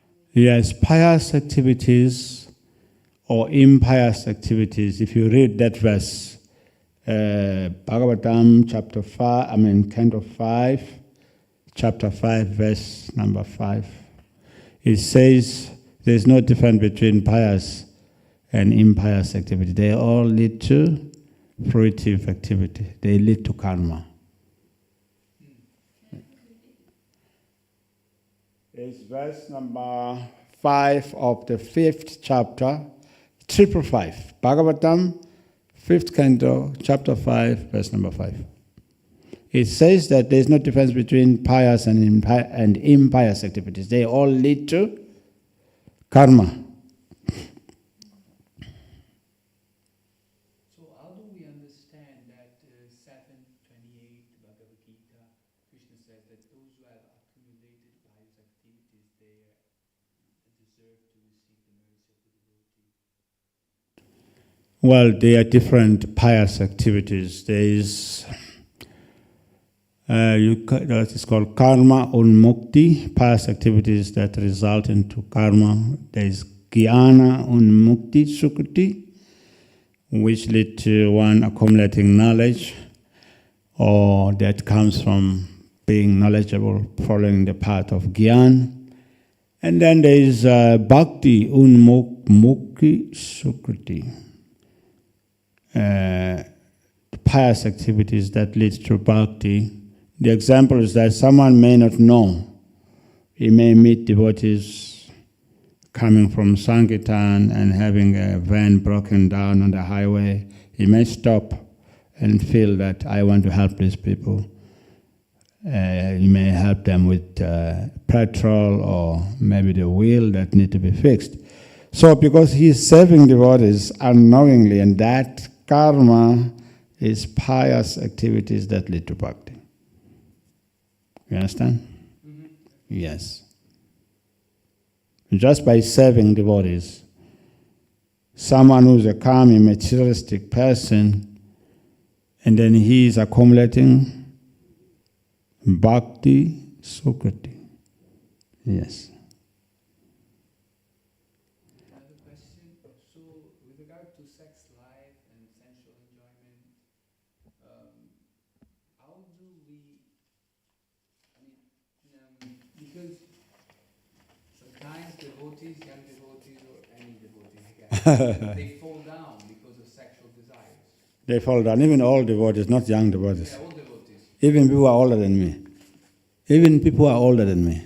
sense. Yes, pious activities or impious activities. If you read that verse, Bhagavatam chapter 5, canto 5, chapter 5, verse number 5, it says there's no difference between pious and impious activity. They all lead to fruitive activity. They lead to karma. It's verse number 5 of the 5th chapter, 555. Bhagavatam, 5th canto, chapter 5, verse number 5. It says that there is no difference between pious and impious activities. They all lead to karma. So how do we understand that 7:28 Bhagavad Gita, Krishna says that those who have accumulated pious activities, they deserve to receive the mercy of the devotee? Well, there are different pious activities. There is, that is called karma unmukti, pious activities that result into karma. There is jnana unmukti sukruti, which lead to one accumulating knowledge, or that comes from being knowledgeable, following the path of Gyan. And then there is bhakti unmukti sukruti, pious activities that lead to bhakti. The example is that someone may not know. He may meet devotees coming from Sankirtan and having a van broken down on the highway. He may stop and feel that I want to help these people. He may help them with petrol or maybe the wheel that need to be fixed. So because he is serving devotees unknowingly, and that karma is pious activities that lead to bhakti. You understand? Mm-hmm. Yes. Just by serving devotees, someone who's a calm, materialistic person, and then he is accumulating bhakti sukriti. Yes. Another question. So, with regard to sex life and sensual enjoyment, how do we? Because sometimes devotees, young devotees, or any devotees, they fall down because of sexual desires. They fall down, even old devotees, not young devotees. Yeah, all devotees. Even people who are older than me. Even people who are older than me.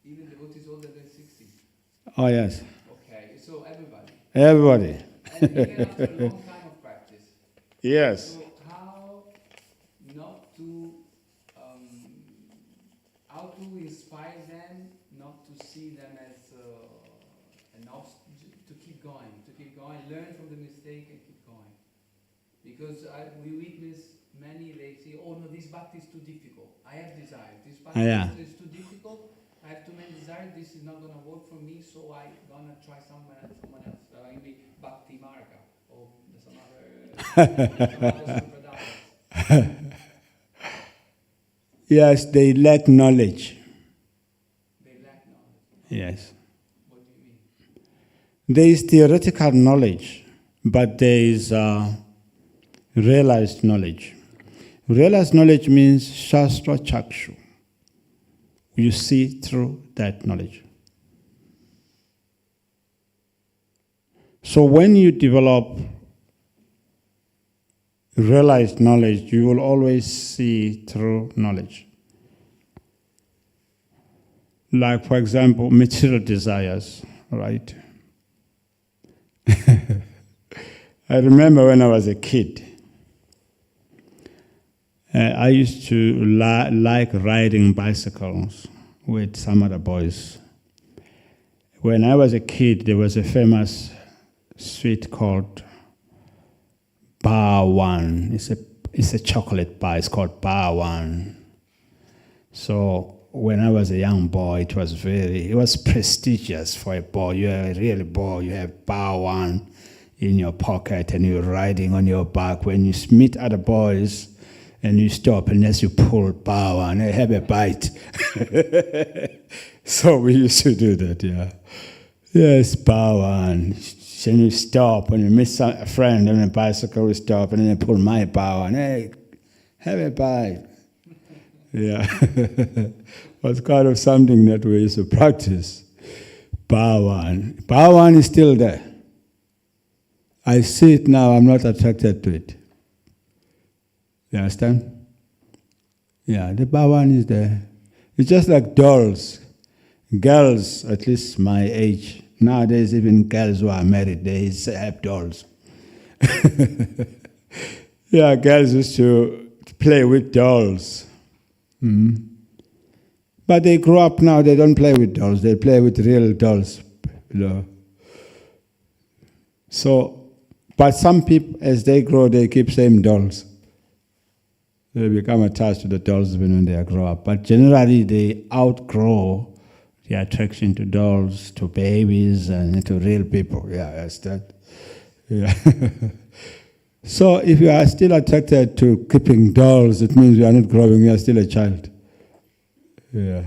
Even devotees older than 60. Oh, yes. Okay, so everybody. Everybody. And even after a long time of practice. Yes. So how not to, how to inspire them not to see them as an obstacle, to keep going, learn from the mistake and keep going. Because we witness many, they say, oh no, this bhakti is too difficult. I have desire. This bhakti is too difficult. I have too many desires. This is not going to work for me, so I'm going to try someone else. Maybe Bhakti Marga or some other, some other Yes, they lack knowledge. They lack knowledge. Yes. What do you mean? There is theoretical knowledge, but there is realized knowledge. Realized knowledge means Shastra Chakshu. You see through that knowledge. So when you develop realized knowledge, you will always see through knowledge. Like, for example, material desires, right? I remember when I was a kid, I used to like riding bicycles with some other boys. When I was a kid, there was a famous sweet called Bar One. It's a chocolate bar. It's called Bar One. So when I was a young boy, it was prestigious for a boy. You're a real boy. You have Bar One in your pocket and you're riding on your back. When you meet other boys and you stop unless you pull Bar One, they have a bite. So we used to do that, yeah. Yes, Bar One. Then you stop, when you miss a friend on a bicycle, we stop, and then you pull my Bar One. Hey, have a bite. Yeah. Was kind of something that we used to practice. Bar One. Bar One is still there. I see it now, I'm not attracted to it. You understand? Yeah, the Bar One is there. It's just like dolls. Girls, at least my age, nowadays even girls who are married, they have dolls. Yeah, girls used to play with dolls. Mm. But they grow up now, they don't play with dolls, they play with real dolls. You know. So, but some people, as they grow, they keep saying dolls. They become attached to the dolls when they grow up. But generally, they outgrow the attraction to dolls, to babies, and to real people. Yeah, that's that. Yeah. So if you are still attracted to keeping dolls, it means you are not growing, you are still a child. Yeah.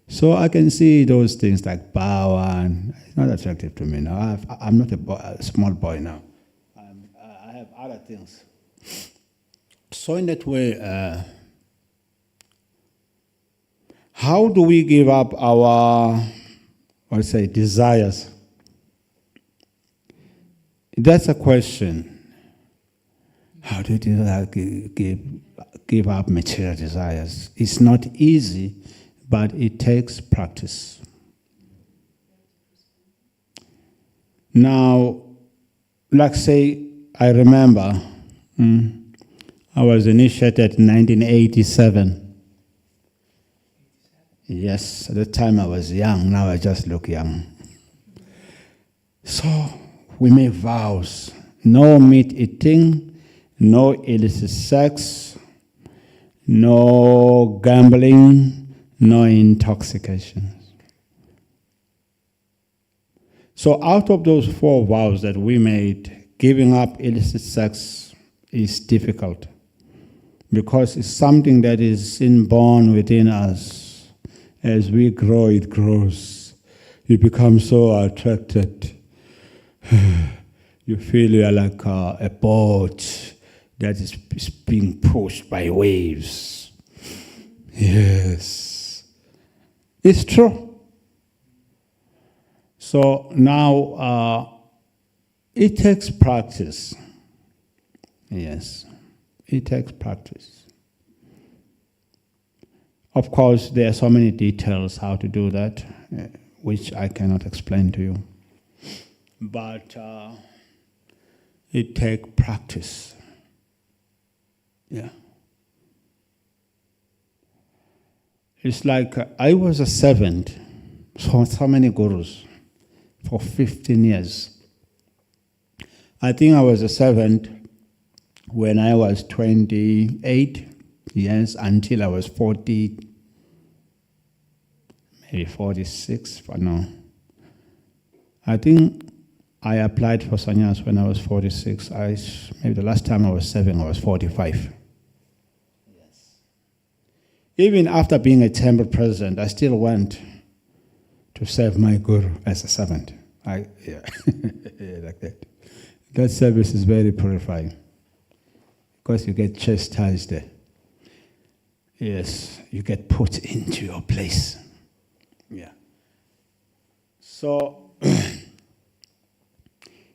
So I can see those things like Bar One. It's not attractive to me now. I'm not a small boy now. I have other things. So in that way, how do we give up our, desires? That's a question. How do you give up material desires? It's not easy, but it takes practice. Now, like say, I remember I was initiated in 1987. Yes, at the time I was young, now I just look young. So we made vows, no meat eating, no illicit sex, no gambling, no intoxication. So out of those 4 vows that we made, giving up illicit sex is difficult because it's something that is inborn within us. As we grow, it grows. You become so attracted. You feel you are like a boat that is being pushed by waves. Yes. It's true. So now it takes practice. Yes. It takes practice. Of course, there are so many details how to do that, which I cannot explain to you. But it takes practice. Yeah. It's like I was a servant for so many gurus for 15 years. I think I was a servant when I was 28 years until I was 40, maybe 46, but no. I think I applied for sannyas when I was 46. Maybe the last time I was serving, I was 45. Yes. Even after being a temple president, I still went to serve my guru as a servant. Yeah, like that. That service is very purifying because you get chastised there. Yes, you get put into your place. Yeah. So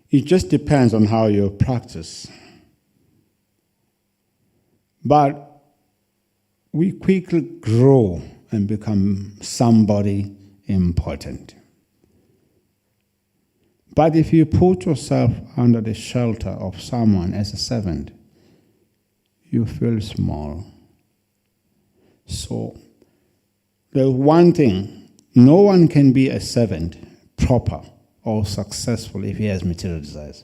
it just depends on how you practice. But we quickly grow and become somebody important. But if you put yourself under the shelter of someone as a servant, you feel small. So, there's one thing, no one can be a servant proper or successful if he has material desires.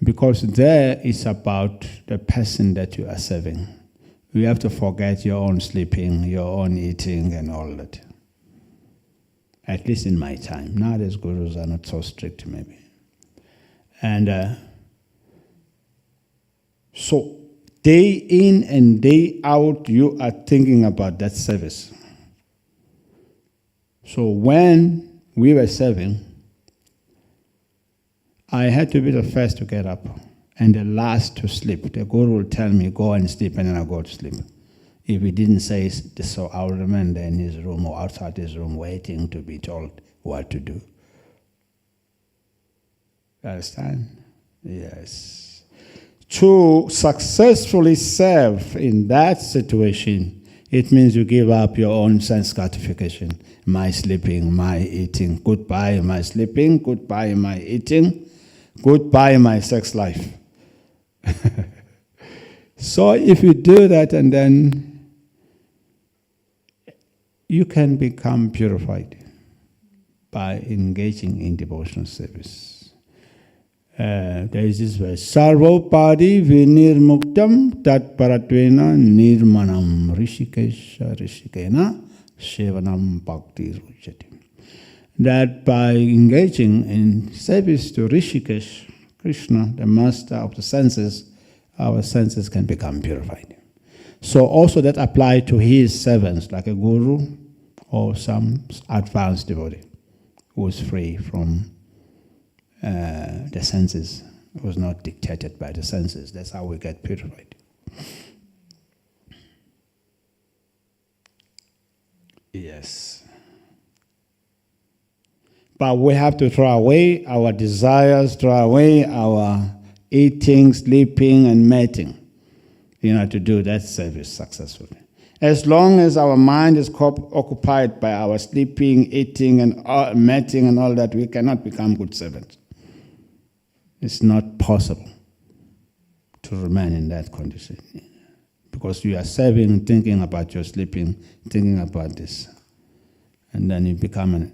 Because there it's about the person that you are serving. You have to forget your own sleeping, your own eating, and all that. At least in my time. Nowadays, gurus are not so strict, maybe. And so, day in and day out, you are thinking about that service. So when we were serving, I had to be the first to get up and the last to sleep. The guru will tell me, go and sleep, and then I go to sleep. If he didn't say so, I will remain there in his room or outside his room waiting to be told what to do. You understand? Yes. To successfully serve in that situation, it means you give up your own sense gratification. My sleeping, my eating, goodbye my sleeping, goodbye my eating, goodbye my sex life. So if you do that, and then you can become purified by engaging in devotional service. There is this verse, Sarvopadi vinirmuktam tat paratvena nirmanam rishikesha rishikena sevanam bhakti rujyati. That by engaging in service to Rishikesh, Krishna, the master of the senses, our senses can become purified. So also that applies to his servants, like a guru or some advanced devotee who is free from the senses, was not dictated by the senses. That's how we get purified. Yes. But we have to throw away our desires, throw away our eating, sleeping, and mating, to do that service successfully. As long as our mind is occupied by our sleeping, eating, and mating and all that, we cannot become good servants. It's not possible to remain in that condition. Because you are serving, thinking about your sleeping, thinking about this. And then you become,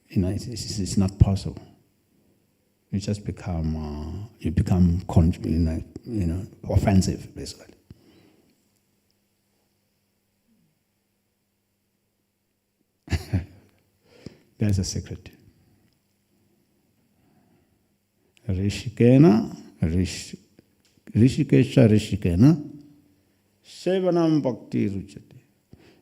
it's not possible. You just become, offensive, basically. There's a secret. Rishikena, Rishikesha Rishikena, Sevanam Bhakti Rujyati.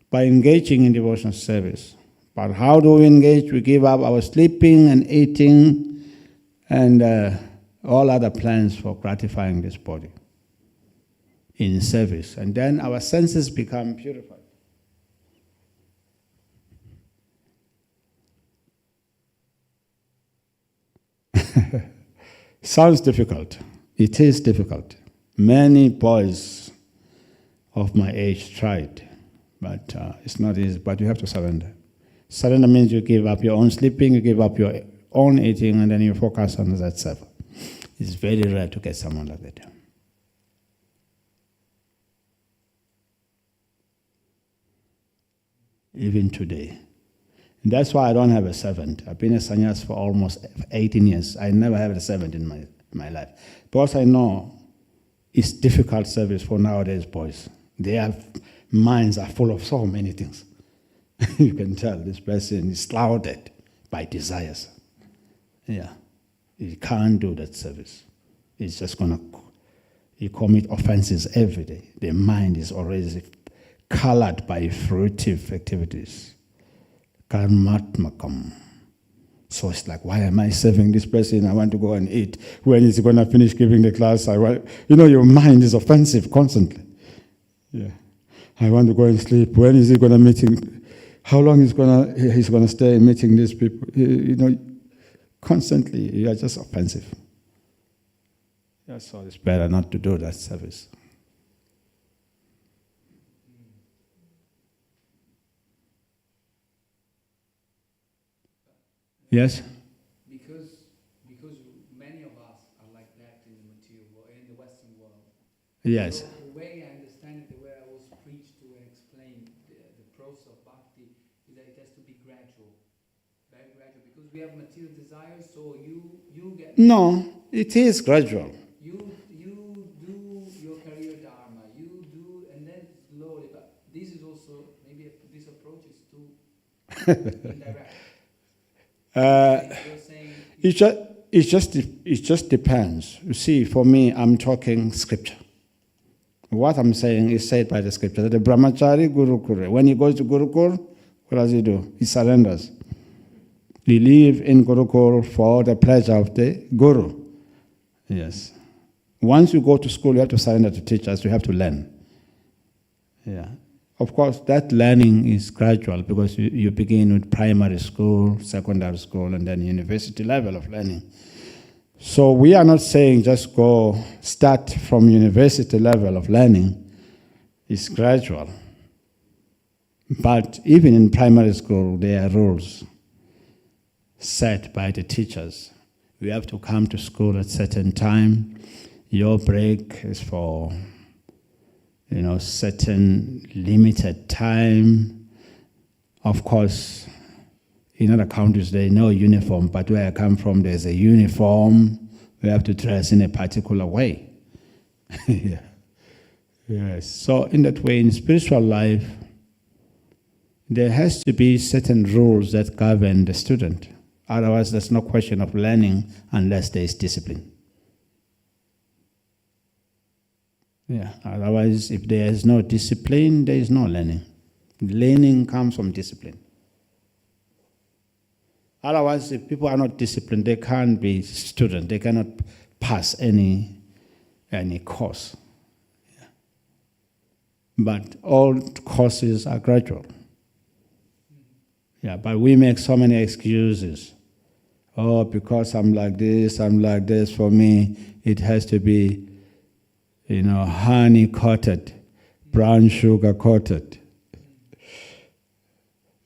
By engaging in devotional service. But how do we engage? We give up our sleeping and eating and all other plans for gratifying this body in service. And then our senses become purified. Sounds difficult. It is difficult. Many boys of my age tried, but it's not easy. But you have to surrender. Surrender means you give up your own sleeping, you give up your own eating, and then you focus on that self. It's very rare to get someone like that. Even today. And that's why I don't have a servant. I've been a sannyas for almost 18 years. I never had a servant in my life. Because I know it's difficult service for nowadays boys. Their minds are full of so many things. You can tell this person is clouded by desires. Yeah. He can't do that service. He's just going to commit offenses every day. The mind is already colored by fruitive activities. Karmatmakam. So it's like, why am I serving this person? I want to go and eat. When is he going to finish giving the class? Your mind is offensive constantly. Yeah. I want to go and sleep. When is he going to meeting? How long he's going to stay meeting these people? Constantly, you are just offensive. Yeah, so it's better not to do that service. Yes? Because many of us are like that in the material world, in the Western world. Yes. So the way I understand it, the way I was preached to and explained the process of bhakti is that it has to be gradual, very gradual, because we have material desires. So you get No, it is gradual. You do your career dharma. You do, and then slowly. But this is also maybe this approach is too indirect. It just depends. You see, for me, I'm talking scripture. What I'm saying is said by the scripture. The brahmachari gurukul. When he goes to gurukul, what does he do? He surrenders. He lives in gurukul for the pleasure of the guru. Yes. Once you go to school, you have to surrender to teachers. You have to learn. Yeah. Of course, that learning is gradual because you begin with primary school, secondary school, and then university level of learning. So we are not saying just go start from university level of learning. It's gradual. But even in primary school, there are rules set by the teachers. You have to come to school at a certain time. Your break is for certain limited time. Of course, in other countries, there is no uniform, but where I come from, there's a uniform. We have to dress in a particular way. Yeah. Yes. So in that way, in spiritual life, there has to be certain rules that govern the student. Otherwise, there's no question of learning unless there is discipline. Yeah, otherwise, if there is no discipline, there is no learning. Learning comes from discipline. Otherwise, if people are not disciplined, they can't be students. They cannot pass any course. Yeah. But all courses are gradual. Yeah, but we make so many excuses. Oh, because I'm like this, for me, it has to be honey coated, brown sugar coated.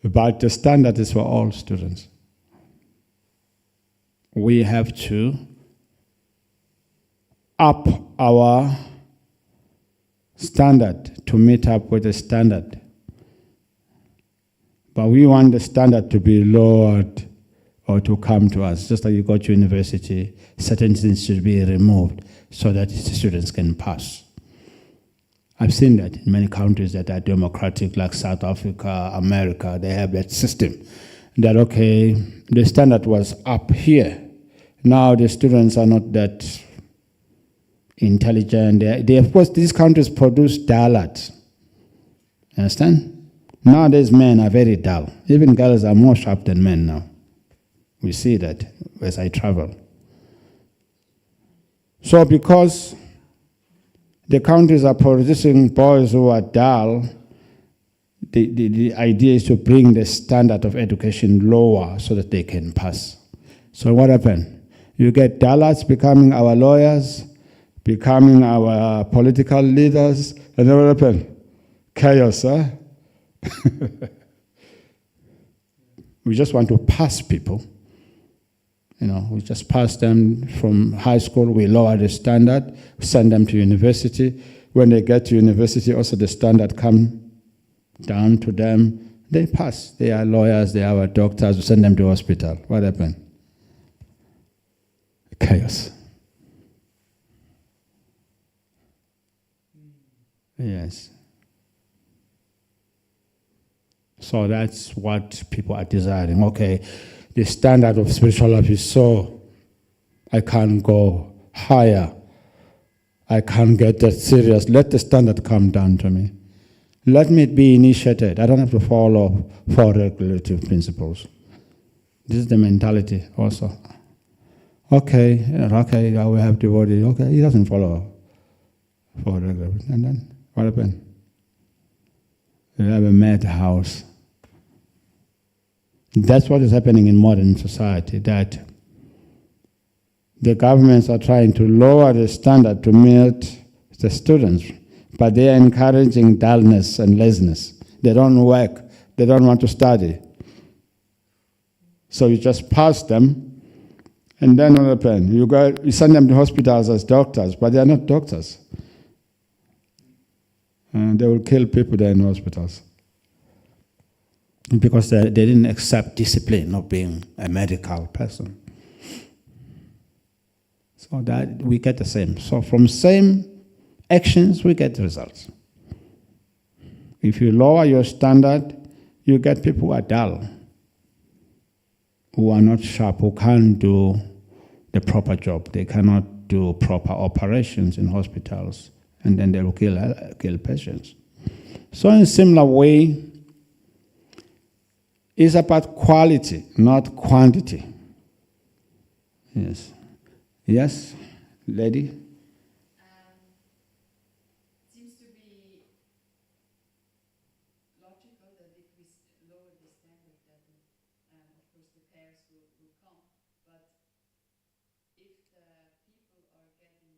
But the standard is for all students. We have to up our standard to meet up with the standard. But we want the standard to be lowered or to come to us. Just like you go to university, certain things should be removed so that students can pass. I've seen that in many countries that are democratic, like South Africa, America. They have that system that, okay, the standard was up here. Now the students are not that intelligent. They of course, these countries produce dullard. Understand? Nowadays, men are very dull. Even girls are more sharp than men now. We see that as I travel. So because the countries are producing boys who are dull, the idea is to bring the standard of education lower so that they can pass. So what happened? You get dullards becoming our lawyers, becoming our political leaders, and then what happened? Chaos, huh? We just want to pass people. We just pass them from high school, we lower the standard, send them to university. When they get to university, also the standard come down to them. They pass. They are lawyers, they are doctors, we send them to hospital. What happened? Chaos. Yes. So that's what people are desiring. Okay, the standard of spiritual life is so, I can't go higher. I can't get that serious. Let the standard come down to me. Let me be initiated. I don't have to follow 4 regulative principles. This is the mentality also. Okay, I will have devotee. Okay, he doesn't follow 4 regulative. And then what happened? You have a madhouse. That's what is happening in modern society, that the governments are trying to lower the standard to meet the students, but they are encouraging dullness and laziness. They don't work. They don't want to study. So you just pass them, and then what happens? You send them to hospitals as doctors, but they are not doctors. And they will kill people there in hospitals. Because they didn't accept discipline of being a medical person. So that we get the same. So from same actions, we get results. If you lower your standard, you get people who are dull, who are not sharp, who can't do the proper job. They cannot do proper operations in hospitals, and then they will kill patients. So in a similar way, it's about quality, not quantity. Yes. Yes, lady? Seems to be logical that if we lower the standard, that of course the pairs will come. But if the people are getting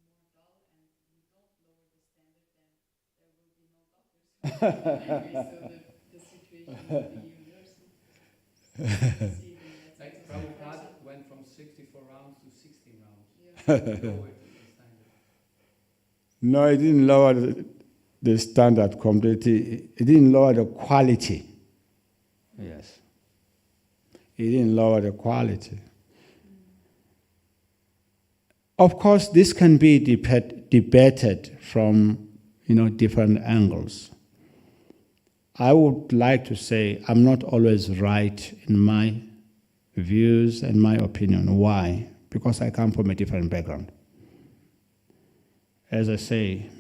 more dull and we don't lower the standard, then there will be no doctors. So the situation will be universal. Like Prabhupada went from 64 rounds to 16 rounds. Yeah. No, it didn't lower the standard completely. It didn't lower the quality. Yes. It didn't lower the quality. Of course, this can be debated from different angles. I would like to say I'm not always right in my views and my opinion. Why? Because I come from a different background. As I say,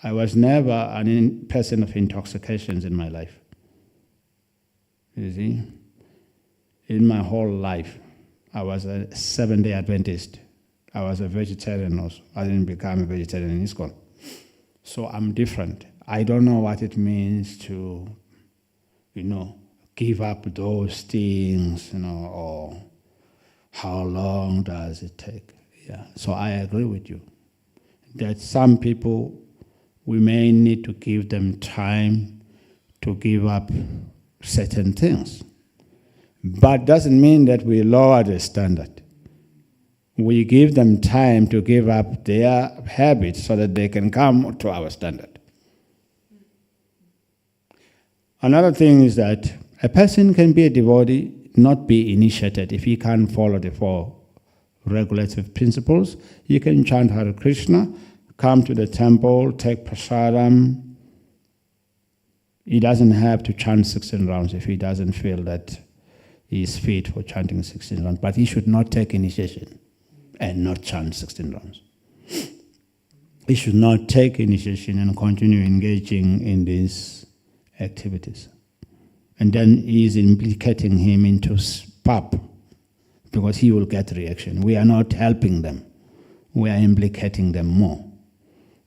I was never a person of intoxications in my life. You see? In my whole life, I was a 7-day Adventist. I was a vegetarian also. I didn't become a vegetarian in ISKCON. So I'm different. I don't know what it means to, give up those things, or how long does it take? Yeah. So I agree with you that some people, we may need to give them time to give up certain things. But doesn't mean that we lower the standard. We give them time to give up their habits so that they can come to our standard. Another thing is that a person can be a devotee, not be initiated if he can't follow the 4 regulative principles. He can chant Hare Krishna, come to the temple, take prasadam. He doesn't have to chant 16 rounds if he doesn't feel that he is fit for chanting 16 rounds. But he should not take initiation and not chant 16 rounds. He should not take initiation and continue engaging in these activities. And then he is implicating him into PAP, because he will get reaction. We are not helping them. We are implicating them more.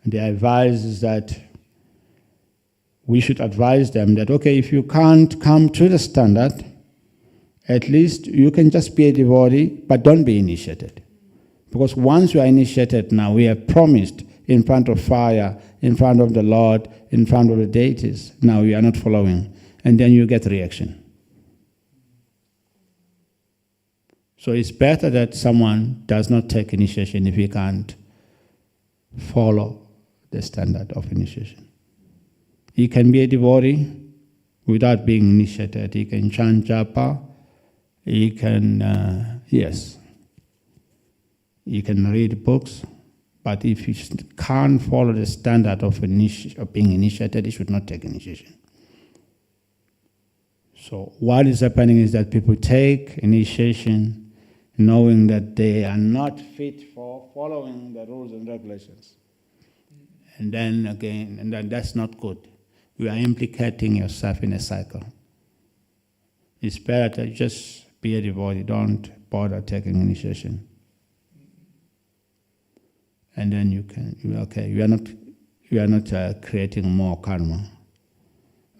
And the advice is that we should advise them that, okay, if you can't come to the standard, at least you can just be a devotee, but don't be initiated. Because once you are initiated now, we have promised in front of fire, in front of the Lord, in front of the deities. Now you are not following. And then you get reaction. So it's better that someone does not take initiation if he can't follow the standard of initiation. He can be a devotee without being initiated. He can chant japa. He can, he can read books. But if he can't follow the standard of being initiated, he should not take initiation. So what is happening is that people take initiation knowing that they are not fit for following the rules and regulations. And then again, that's not good. you are implicating yourself in a cycle. It's better to just be a devotee, don't bother taking initiation. And then you are not creating more karma.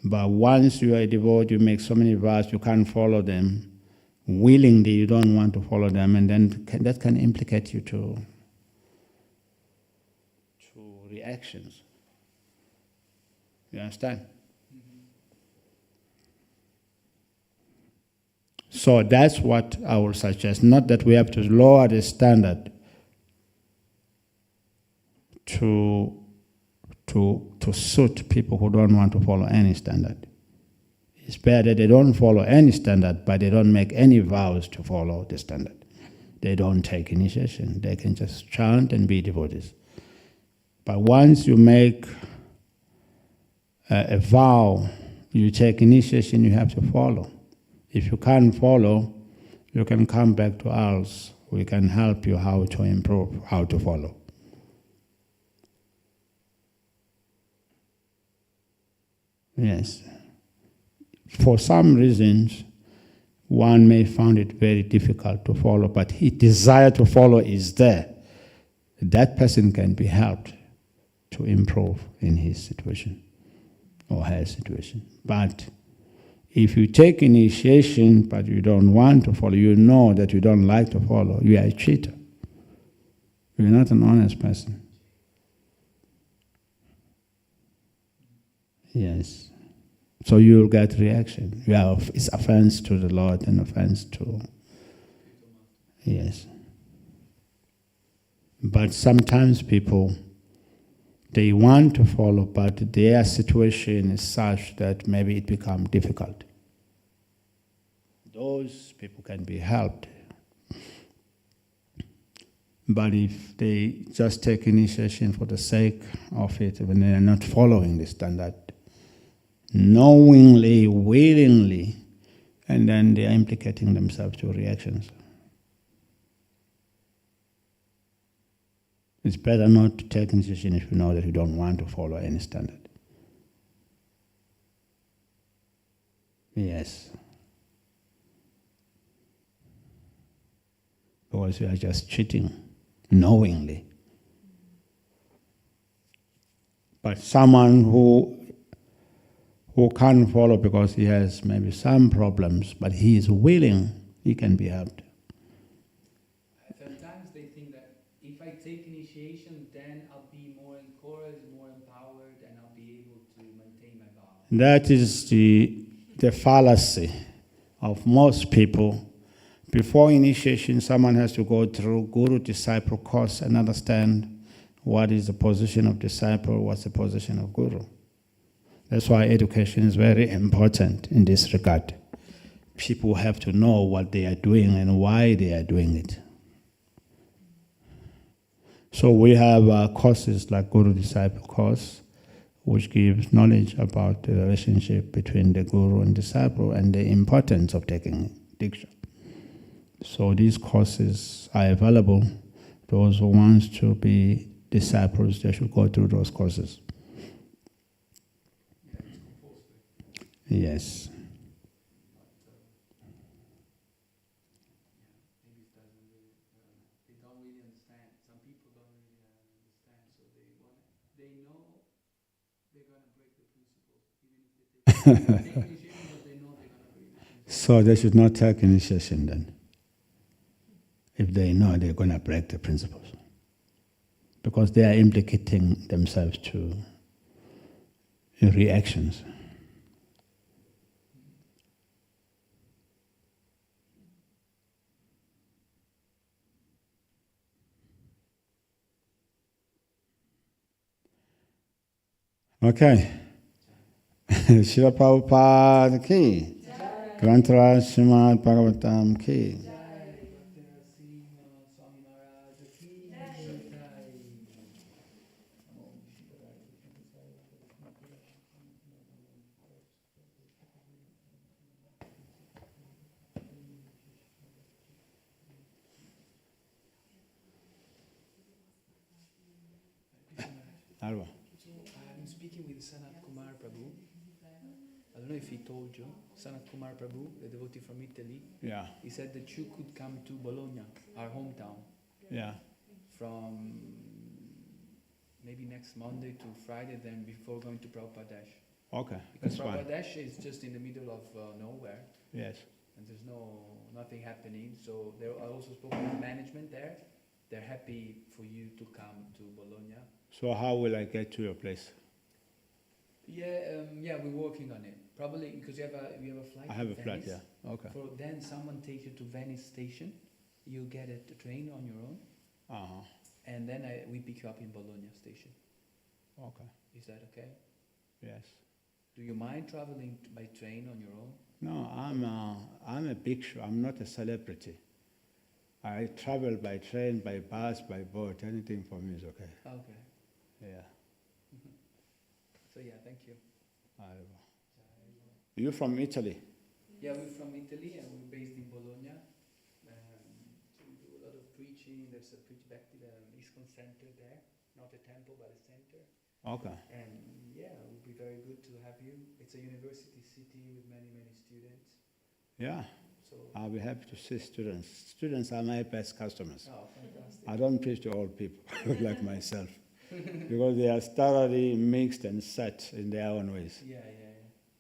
But once you are a devotee, you make so many vows, you can't follow them. Willingly, you don't want to follow them, and then that can implicate you to reactions. You understand? So that's what I will suggest. Not that we have to lower the standard to suit people who don't want to follow any standard. It's better that they don't follow any standard, but they don't make any vows to follow the standard. They don't take initiation. They can just chant and be devotees. But once you make a vow, you take initiation, you have to follow. If you can't follow, you can come back to us. We can help you how to improve, how to follow. Yes. For some reasons, one may find it very difficult to follow, but his desire to follow is there. That person can be helped to improve in his situation or her situation. But if you take initiation but you don't want to follow, you know that you don't like to follow, you are a cheater. You're not an honest person. Yes. So you'll get reaction. It's offense to the Lord and offense to... Yes. But sometimes people, they want to follow, but their situation is such that maybe it becomes difficult. Those people can be helped. But if they just take initiation for the sake of it, when they are not following the standard, knowingly, willingly, and then they are implicating themselves to reactions. It's better not to take initiation if you know that you don't want to follow any standard. Yes. Because you are just cheating, knowingly. But someone who can't follow because he has maybe some problems, but he is willing, he can be helped. Sometimes they think that if I take initiation, then I'll be more encouraged, more empowered, and I'll be able to maintain my vow. That is the fallacy of most people. Before initiation, someone has to go through guru-disciple course and understand what is the position of disciple, what's the position of guru. That's why education is very important in this regard. People have to know what they are doing and why they are doing it. So we have courses like Guru-Disciple course, which gives knowledge about the relationship between the guru and disciple and the importance of taking diksha. So these courses are available. Those who want to be disciples, they should go through those courses. Yes. Maybe it doesn't really, they don't really understand. Some people don't really understand, so they know they're going to break the principles, even if they take initiation, but they know they're going to break the principles. So they should not take initiation then, if they know they're going to break the principles. Because they are implicating themselves to reactions. Okay. Srila Prabhupada ki. Bhakti Nrsimha Bhagavatam ki. Bhakti Nrsimha Swami Maharaj ki. Alva. I'm speaking speaking with Sanat Kumar Prabhu. I don't know if he told you. Sanat Kumar Prabhu, the devotee from Italy, Yeah, he said that you could come to Bologna, our hometown, yeah. from maybe next Monday to Friday, then before going to Prabhupada. Okay, Because that's fine. Prabhupada is just in the middle of nowhere, Yes. and there's nothing happening. So there I also spoke with management there. They're happy for you to come to Bologna. So how will I get to your place? Yeah, we're working on it. Probably because you have a flight. I have to a flat, Venice. yeah. Okay. For then someone takes you to Venice station. You get a train on your own, Uh-huh. and then we pick you up in Bologna station. Okay. Is that okay? Yes. Do you mind traveling by train on your own? No, I'm a big show. I'm not a celebrity. I travel by train, by bus, by boat. Anything for me is okay. Okay. Yeah. So yeah, thank you. You from Italy? Yeah, we're from Italy and we're based in Bologna. So we do a lot of preaching. There's a Bhakti Nrsimha center there, not a temple but a center. Okay. And yeah, it would be very good to have you. It's a university city with many students. Yeah. So I'll be happy to see students. Students are my best customers. oh, fantastic. I don't preach to old people like myself because they are thoroughly mixed and set in their own ways. Yeah.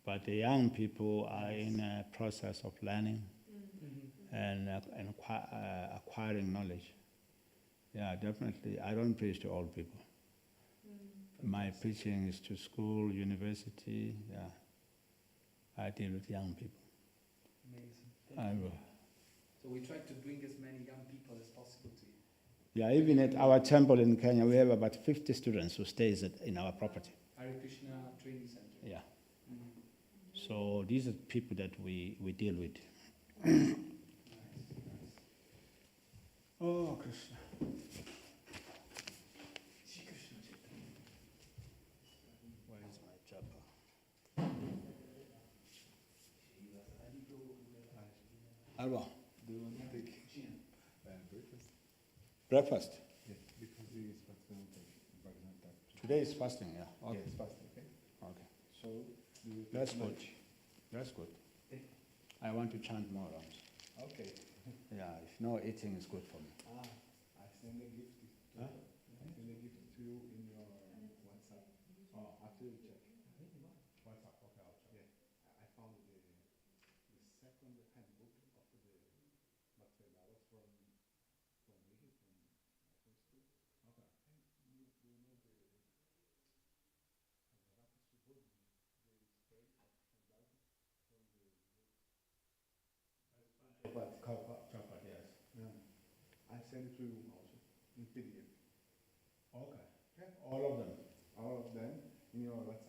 But the young people are in a process of learning Mm-hmm. and acquiring knowledge. Yeah, definitely. I don't preach to old people. My preaching is to school, university. Yeah, I deal with young people. Amazing. I Thank you. will. So we try to bring as many young people as possible to you. Yeah, even at our temple in Kenya, we have about 50 students who stays in our property. Hare Krishna Training Center. Yeah. Mm-hmm. So these are people that we deal with. Nice. Oh, Krishna. Shri Krishna Chaitanya. Where is my chapel? Alba, Do you want to take Gina. breakfast? breakfast. Yes, because he is fasting. Today is fasting, yeah. Okay. Yes, fasting, okay? Okay. So, do you take That's good. lunch? That's good. I want to chant more rounds. Okay. Yeah, if no eating is good for me. I send a gift to Huh? I send a gift to you in your WhatsApp. Oh, after you check. WhatsApp, okay, I'll check. Yeah, I found the second handbook of the Bhakti Nrsimha from Mihi, from my first school. Okay. And you know the Rapa Subodhi, the story of Shandazi from the But chocolate, yes. yeah. I send it to you also in PDF. Okay. Okay. All of them. All of them in your WhatsApp.